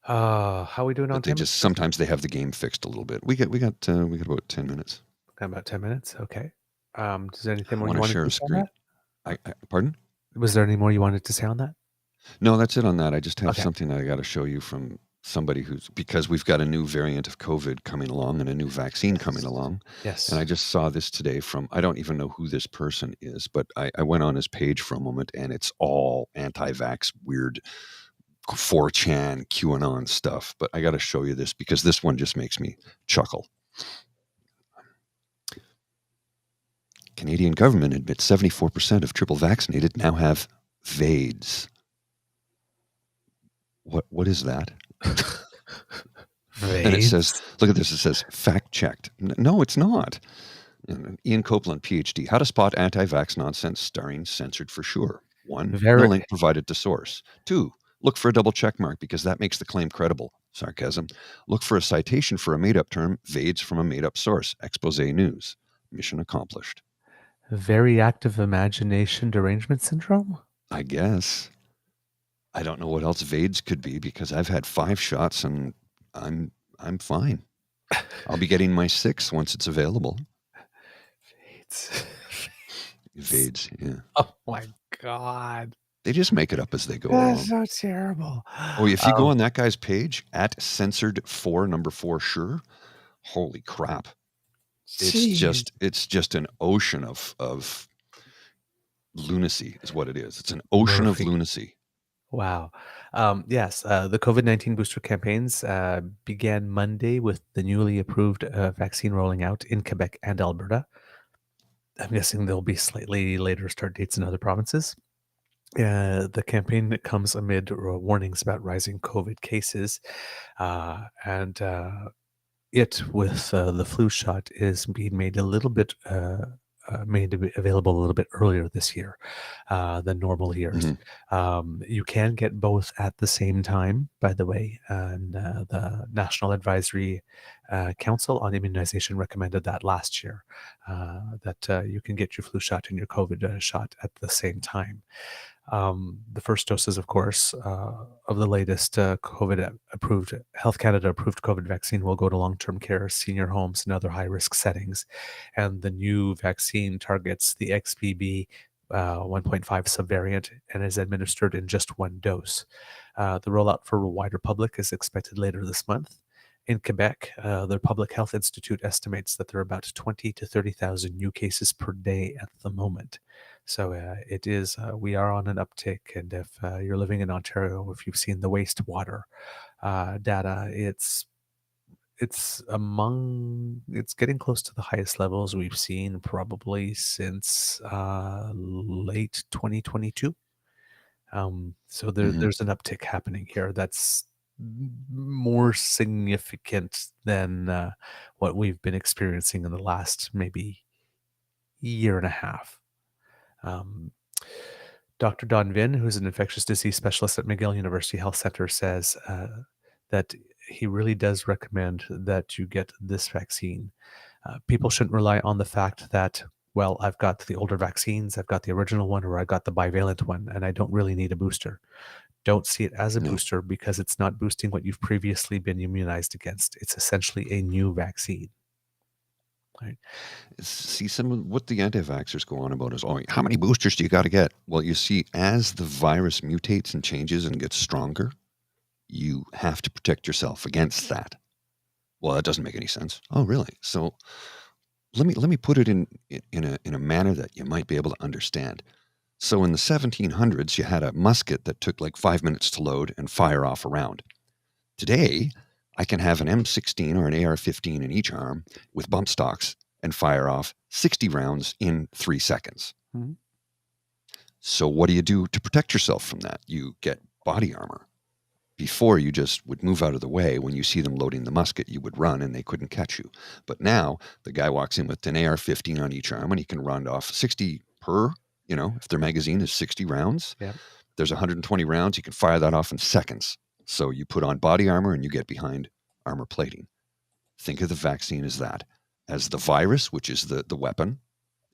How are we doing on time? Sometimes they have the game fixed a little bit. We got about 10 minutes. Got about 10 minutes. Okay. Is there anything more I you want to wanted share to a say on screen. that? Pardon? Was there any more you wanted to say on that? No, that's it on that. I just have Okay. something that I got to show you from somebody because we've got a new variant of COVID coming along and a new vaccine coming along. Yes. And I just saw this today I don't even know who this person is, but I went on his page for a moment and it's all anti-vax, weird 4chan, QAnon stuff. But I got to show you this because this one just makes me chuckle. Canadian government admits 74% of triple vaccinated now have VAIDS. What is that? And it says, look at this, it says fact checked. No, it's not. Ian Copeland, PhD, how to spot anti-vax nonsense starring censored for sure. 1, no link provided to source. 2, look for a double check mark because that makes the claim credible. Sarcasm. Look for a citation for a made-up term, VAIDS from a made-up source. Expose News. Mission accomplished. Very active imagination derangement syndrome? I guess. I don't know what else VAIDS could be because I've had 5 shots and I'm fine. I'll be getting my 6th once it's available. VAIDS, yeah. Oh my God. They just make it up as they go along. That's so terrible. Oh, if you go on that guy's page at censored4 sure, holy crap. It's just an ocean of lunacy is what it is. It's an ocean of lunacy. Wow. Yes, the COVID-19 booster campaigns began Monday with the newly approved vaccine rolling out in Quebec and Alberta. I'm guessing there'll be slightly later start dates in other provinces. The campaign comes amid warnings about rising COVID cases, and it with the flu shot is being made a little bit made to be available a little bit earlier this year than normal years. You can get both at the same time, by the way, and the National Advisory Council on Immunization recommended that last year, that you can get your flu shot and your COVID shot at the same time. The first doses, of course, of the latest COVID-approved, Health Canada-approved COVID vaccine will go to long-term care, senior homes, and other high-risk settings. And the new vaccine targets the XBB 1.5 subvariant and is administered in just 1 dose. The rollout for a wider public is expected later this month. In Quebec, the Public Health Institute estimates that there are about 20 to 30,000 new cases per day at the moment. So it is, we are on an uptick. And if you're living in Ontario, if you've seen the wastewater data, it's getting close to the highest levels we've seen probably since late 2022. So there's an uptick happening here that's more significant than what we've been experiencing in the last maybe year and a half. Dr. Don Vin, who's an infectious disease specialist at McGill University Health Center, says that he really does recommend that you get this vaccine. People shouldn't rely on the fact that, well, I've got the older vaccines, I've got the original one, or I got the bivalent one, and I don't really need a booster. Don't see it as a booster because it's not boosting what you've previously been immunized against. It's essentially a new vaccine. Right. See, some of what the anti-vaxxers go on about is, oh, how many boosters do you got to get? Well, you see, as the virus mutates and changes and gets stronger, you have to protect yourself against that. Well, that doesn't make any sense. Oh, really? So let me put it in a manner that you might be able to understand. So in the 1700s, you had a musket that took like 5 minutes to load and fire off a round. Today, I can have an M16 or an AR-15 in each arm with bump stocks and fire off 60 rounds in 3 seconds. Mhm. So what do you do to protect yourself from that? You get body armor. Before, you just would move out of the way. When you see them loading the musket, you would run and they couldn't catch you. But now the guy walks in with an AR-15 on each arm and he can run off 60 per, if their magazine is 60 rounds, Yeah. there's 120 rounds, you can fire that off in seconds. So you put on body armor and you get behind armor plating. Think of the vaccine as that. As the virus, which is the weapon,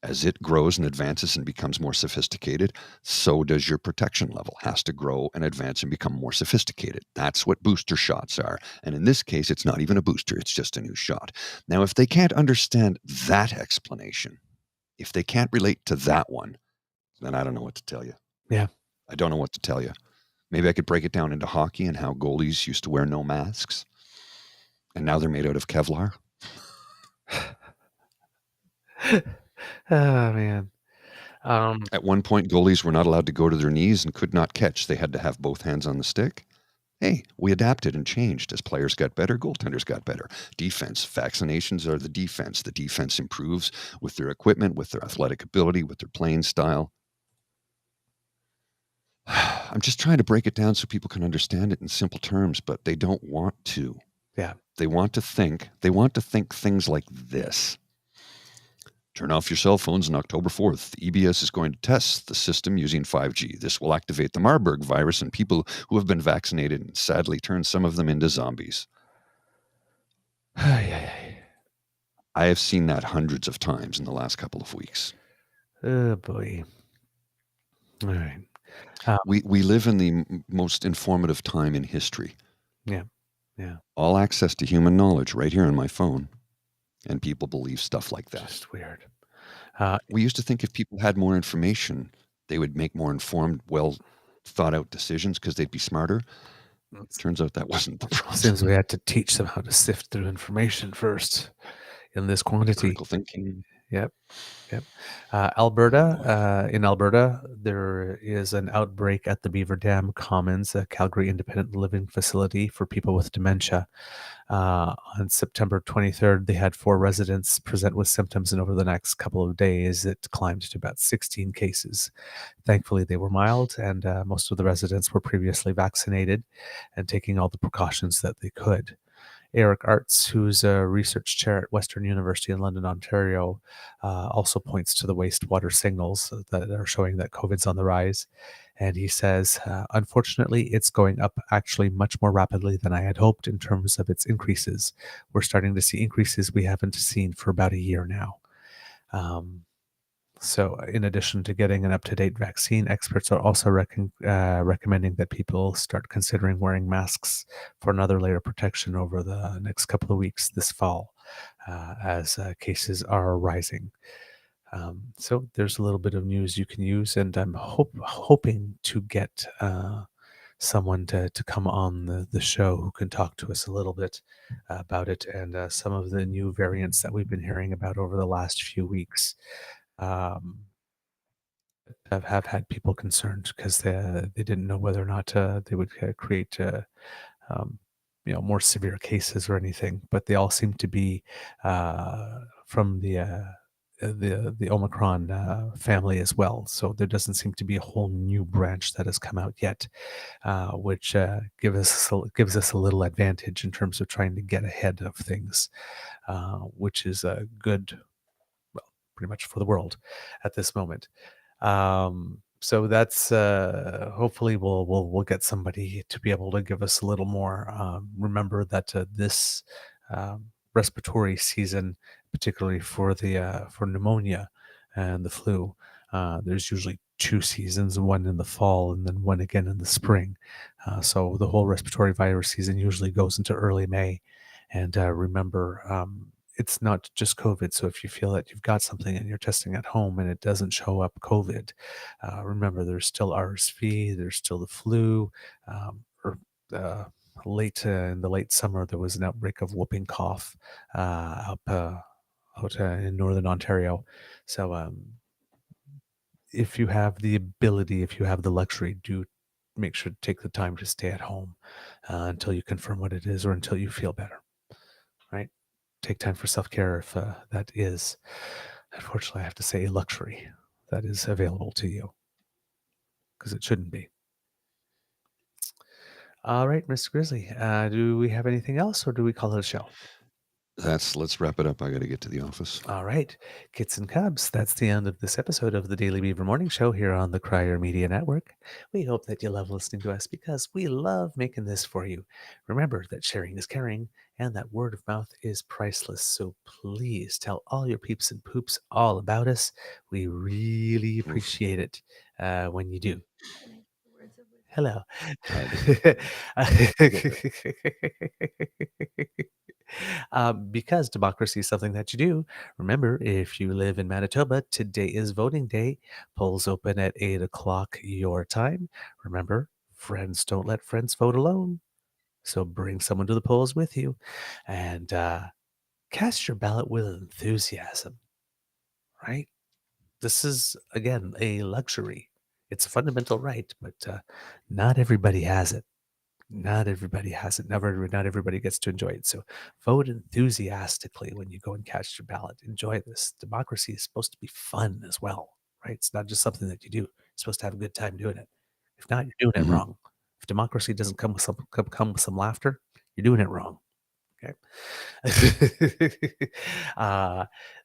as it grows and advances and becomes more sophisticated, so does your protection level. Has to grow and advance and become more sophisticated. That's what booster shots are. And in this case, it's not even a booster. It's just a new shot. Now, if they can't understand that explanation, if they can't relate to that one, then I don't know what to tell you. Yeah. I don't know what to tell you. Maybe I could break it down into hockey and how goalies used to wear no masks. And now they're made out of Kevlar. Oh, man. At one point, goalies were not allowed to go to their knees and could not catch. They had to have both hands on the stick. Hey, we adapted and changed. As players got better, goaltenders got better. Defense, vaccinations are the defense. The defense improves with their equipment, with their athletic ability, with their playing style. I'm just trying to break it down so people can understand it in simple terms, but they don't want to. Yeah. They want to think things like this. Turn off your cell phones on October 4th. The EBS is going to test the system using 5G. This will activate the Marburg virus in people who have been vaccinated and sadly turn some of them into zombies. I have seen that hundreds of times in the last couple of weeks. Oh, boy. All right. We live in the most informative time in history. Yeah. Yeah. All access to human knowledge right here on my phone. And people believe stuff like that. Just weird. We used to think if people had more information, they would make more informed, well thought out decisions because they'd be smarter. Turns out that wasn't the process. Seems we had to teach them how to sift through information first in this quantity. Critical thinking. Yep. Alberta. In Alberta, there is an outbreak at the Beaver Dam Commons, a Calgary independent living facility for people with dementia. On September 23rd, they had 4 residents present with symptoms, and over the next couple of days, it climbed to about 16 cases. Thankfully, they were mild, and most of the residents were previously vaccinated and taking all the precautions that they could. Eric Arts, who's a research chair at Western University in London, Ontario, also points to the wastewater signals that are showing that COVID's on the rise. And he says, unfortunately, it's going up actually much more rapidly than I had hoped in terms of its increases. We're starting to see increases we haven't seen for about a year now. So in addition to getting an up-to-date vaccine, experts are also recommending that people start considering wearing masks for another layer of protection over the next couple of weeks this fall as cases are rising. So there's a little bit of news you can use, and I'm hoping to get someone to come on the show who can talk to us a little bit about it and some of the new variants that we've been hearing about over the last few weeks. Have had people concerned because they didn't know whether or not they would create more severe cases or anything, but they all seem to be from the Omicron family as well. So there doesn't seem to be a whole new branch that has come out yet, which gives us a little advantage in terms of trying to get ahead of things, which is good. Pretty much for the world at this moment. So that's hopefully we'll get somebody to be able to give us a little more. Remember that this respiratory season, particularly for pneumonia and the flu, there's usually 2 seasons, one in the fall and then one again in the spring. So the whole respiratory virus season usually goes into early May. And remember, it's not just COVID. So if you feel that you've got something and you're testing at home and it doesn't show up COVID, remember there's still RSV, there's still the flu, or in the late summer there was an outbreak of whooping cough out in northern Ontario. So if you have the ability, if you have the luxury, do make sure to take the time to stay at home until you confirm what it is or until you feel better, right? Take time for self-care if that is, unfortunately, I have to say, a luxury that is available to you, because it shouldn't be. All right, Mr. Grizzly, do we have anything else, or do we call it a show? Let's wrap it up. I got to get to the office. All right, kits and cubs, that's the end of this episode of the Daily Beaver Morning Show here on the Crier Media Network. We hope that you love listening to us because we love making this for you. Remember that sharing is caring and that word of mouth is priceless. So please tell all your peeps and poops all about us. We really appreciate it when you do. Hello. Because democracy is something that you do. Remember, if you live in Manitoba, today is voting day. Polls open at 8 o'clock your time. Remember, friends don't let friends vote alone. So bring someone to the polls with you and cast your ballot with enthusiasm, right? This is, again, a luxury. It's a fundamental right, but not everybody has it. Not everybody has it. Not everybody gets to enjoy it. So vote enthusiastically when you go and cast your ballot. Enjoy this. Democracy is supposed to be fun as well, right? It's not just something that you do. You're supposed to have a good time doing it. If not, you're doing it wrong. If democracy doesn't come with some laughter, you're doing it wrong. Okay.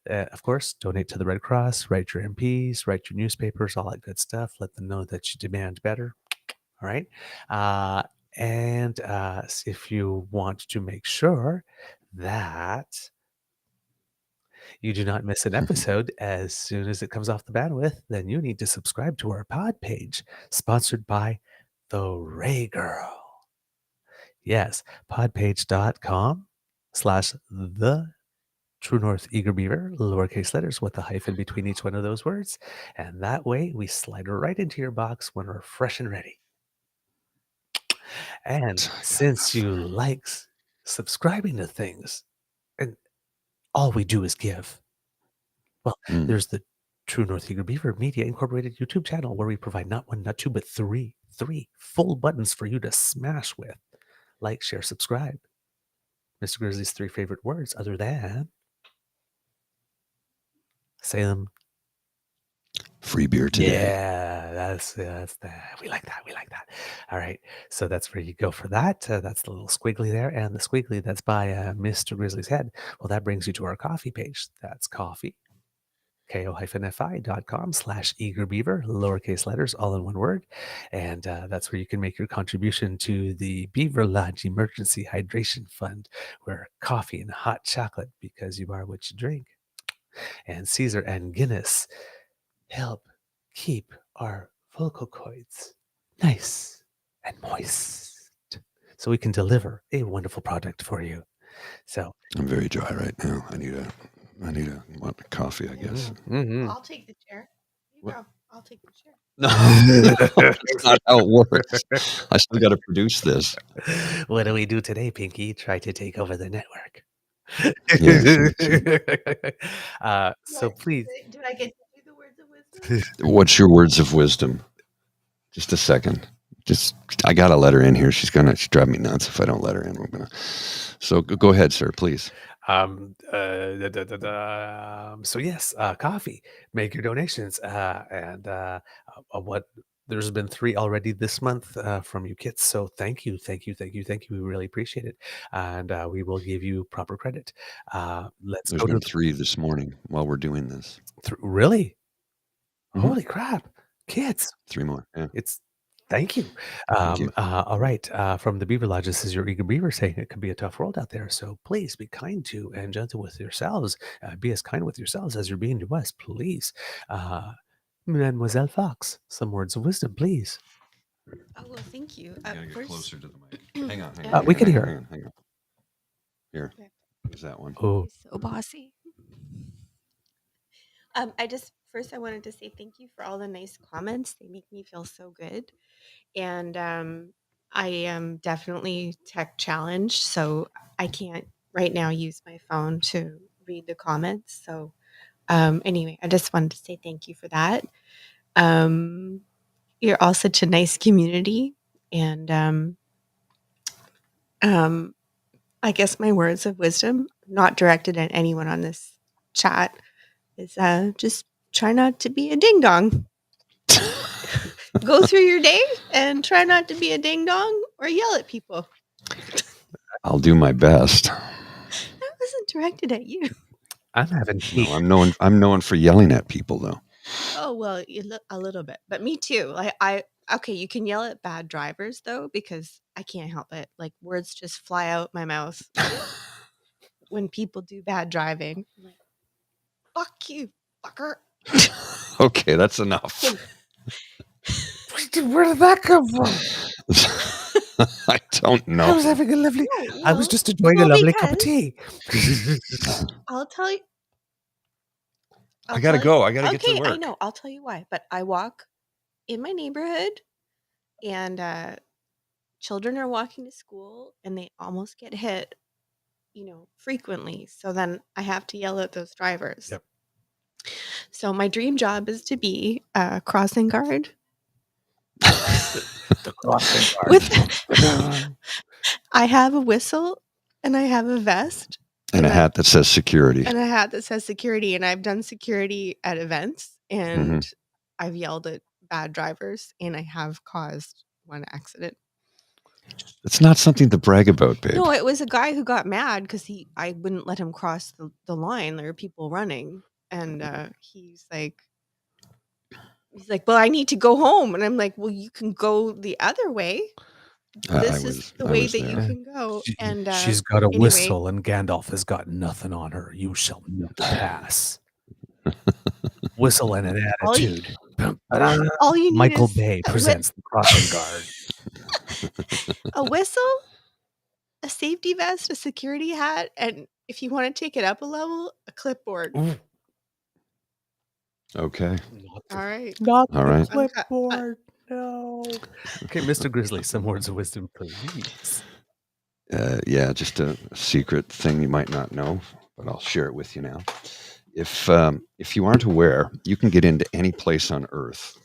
Of course, donate to the Red Cross, write your MPs, write your newspapers, all that good stuff. Let them know that you demand better. All right. And if you want to make sure that you do not miss an episode as soon as it comes off the bandwidth, then you need to subscribe to our pod page, sponsored by The Ray Girl. Yes, podpage.com/the True North Eager Beaver, lowercase letters with a hyphen between each one of those words. And that way we slide right into your box when we're fresh and ready. And since you like subscribing to things, and all we do is give, well, there's the True North Eager Beaver Media Incorporated YouTube channel where we provide not one, not two, but three full buttons for you to smash with. Like, share, subscribe. Mr. Grizzly's 3 favorite words other than, say them. Free beer today. Yeah, that's we like that. All right, so that's where you go for that. That's the little squiggly there, and the squiggly that's by Mr. Grizzly's head. Well, that brings you to our coffee page. That's coffee, ko-fi.com/eagerbeaver, lowercase letters, all in one word, and that's where you can make your contribution to the Beaver Lodge Emergency Hydration Fund, where coffee and hot chocolate, because you are what you drink, and Caesar and Guinness help keep our vocal cords nice and moist so we can deliver a wonderful product for you. So I'm very dry right now. I need a coffee, I guess. I'll take the chair. You go. I'll take the chair. No, that's not how it works. I still got to produce this. What do we do today, Pinky? Try to take over the network. So please. Do I get to do the words of wisdom? What's your words of wisdom? Just a second. I got to let her in here. She's drive me nuts if I don't let her in. So go ahead, sir, please. So yes, coffee. Make your donations, and what there's been 3 already this month from you kits. So thank you. We really appreciate it, and we will give you proper credit. There's been 3 this morning while we're doing this. Really? Mm-hmm. Holy crap, kids! 3 more. Yeah. Thank you. Thank you. All right. From the Beaver Lodge, this is your Eager Beaver saying it can be a tough world out there. So please be kind to and gentle with yourselves. Be as kind with yourselves as you're being to us, please. Mademoiselle Fox, some words of wisdom, please. Oh, well, thank you. Get closer to the mic. Hang on. We can hear. Hang on. Here. Okay. is that one? Oh, So bossy. I wanted to say thank you for all the nice comments. They make me feel so good. And I am definitely tech challenged, so I can't right now use my phone to read the comments. So anyway, I just wanted to say thank you for that. You're all such a nice community, and I guess my words of wisdom, not directed at anyone on this chat, is just try not to be a ding dong. Go through your day and try not to be a ding dong or yell at people. I'll do my best. That wasn't directed at you. I'm having heat. No, I'm known for yelling at people, though. Oh well, a little bit, but me too. Okay, you can yell at bad drivers though, because I can't help it. Like words just fly out my mouth when people do bad driving. I'm like, fuck you, fucker. Okay, that's enough. Where did that come from? I don't know. I was having a lovely. No, I was just enjoying a lovely cup of tea. I'll tell you. I gotta go. I gotta get to Okay, work. I know. I'll tell you why. But I walk in my neighborhood, and children are walking to school, and they almost get hit, frequently. So then I have to yell at those drivers. Yep. So my dream job is to be a crossing guard. The crossing guard. I have a whistle, and I have a vest. And a hat that says security. And a hat that says security. And I've done security at events, and I've yelled at bad drivers, and I have caused one accident. It's not something to brag about, babe. No, it was a guy who got mad because I wouldn't let him cross the line. There were people running, and he's like, well, I need to go home. And I'm like, well, you can go the other way. This is the way that you can go. And she's got a whistle, and Gandalf has got nothing on her. You shall not pass. Whistle and an attitude. All you need Michael is Bay presents the crossing guard. A whistle, a safety vest, a security hat, and if you want to take it up a level, a clipboard. Ooh. Okay. All right. Not all right. Clipboard. No. Okay, Mr. Grizzly, some words of wisdom, please. Yeah, just a secret thing you might not know, but I'll share it with you now. If you aren't aware, you can get into any place on Earth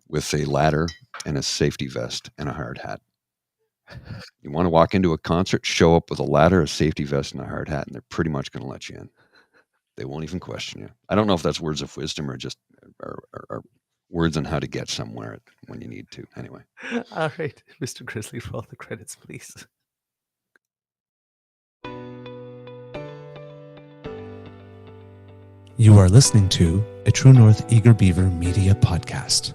with a ladder and a safety vest and a hard hat. You want to walk into a concert, show up with a ladder, a safety vest, and a hard hat, and they're pretty much going to let you in. They won't even question you. I don't know if that's words of wisdom or just or words on how to get somewhere when you need to. Anyway. All right, Mr. Grizzly, roll the credits, please. You are listening to a True North Eager Beaver media podcast.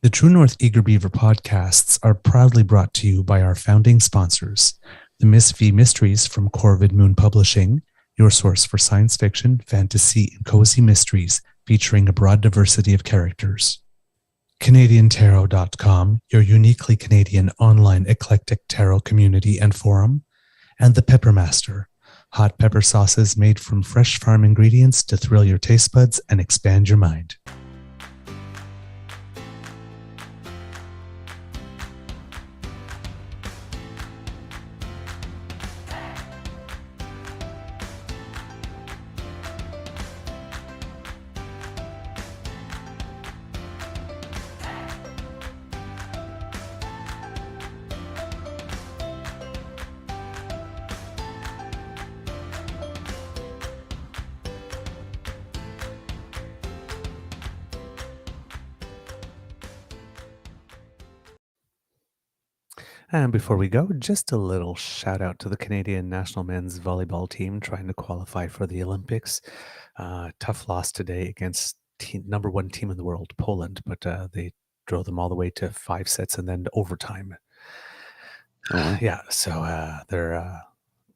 The True North Eager Beaver podcasts are proudly brought to you by our founding sponsors, the Miss V Mysteries from Corvid Moon Publishing, your source for science fiction, fantasy, and cozy mysteries featuring a broad diversity of characters. CanadianTarot.com, your uniquely Canadian online eclectic tarot community and forum, and The Peppermaster, hot pepper sauces made from fresh farm ingredients to thrill your taste buds and expand your mind. And before we go, just a little shout out to the Canadian national men's volleyball team trying to qualify for the Olympics. Tough loss today against number one team in the world, Poland, but they drove them all the way to 5 sets and then to overtime. Yeah, so they're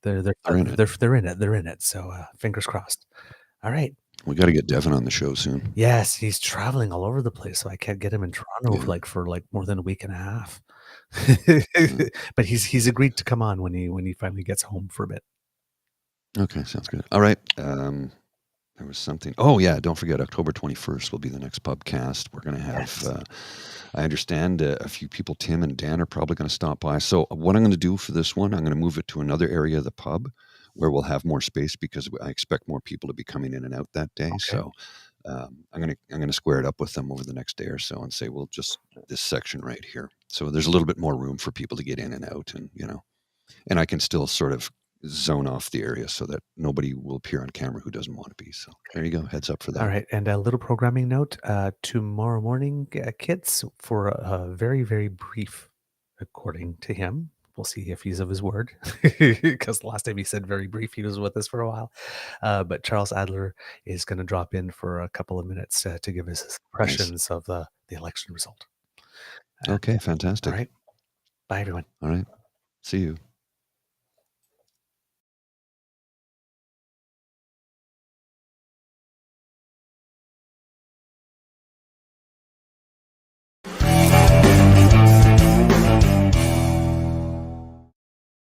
in it. So fingers crossed. All right. We got to get Devin on the show soon. Yes, he's traveling all over the place, so I can't get him in Toronto for more than a week and a half. But he's agreed to come on when he finally gets home for a bit. Okay, sounds good. All right. There was something. Oh, yeah. Don't forget, October 21st will be the next pubcast. We're going to have, I understand, a few people, Tim and Dan, are probably going to stop by. So, what I'm going to do for this one, I'm going to move it to another area of the pub where we'll have more space because I expect more people to be coming in and out that day. Okay. So, I'm gonna square it up with them over the next day or so and say, well, just this section right here. So there's a little bit more room for people to get in and out, and and I can still sort of zone off the area so that nobody will appear on camera who doesn't want to be. So there you go. Heads up for that. All right. And a little programming note tomorrow morning, kids, for a very, very brief, according to him. We'll see if he's of his word, because the last time he said very brief, he was with us for a while. But Charles Adler is going to drop in for a couple of minutes to give us his impressions of the election result. Okay, fantastic. All right. Bye, everyone. All right. See you.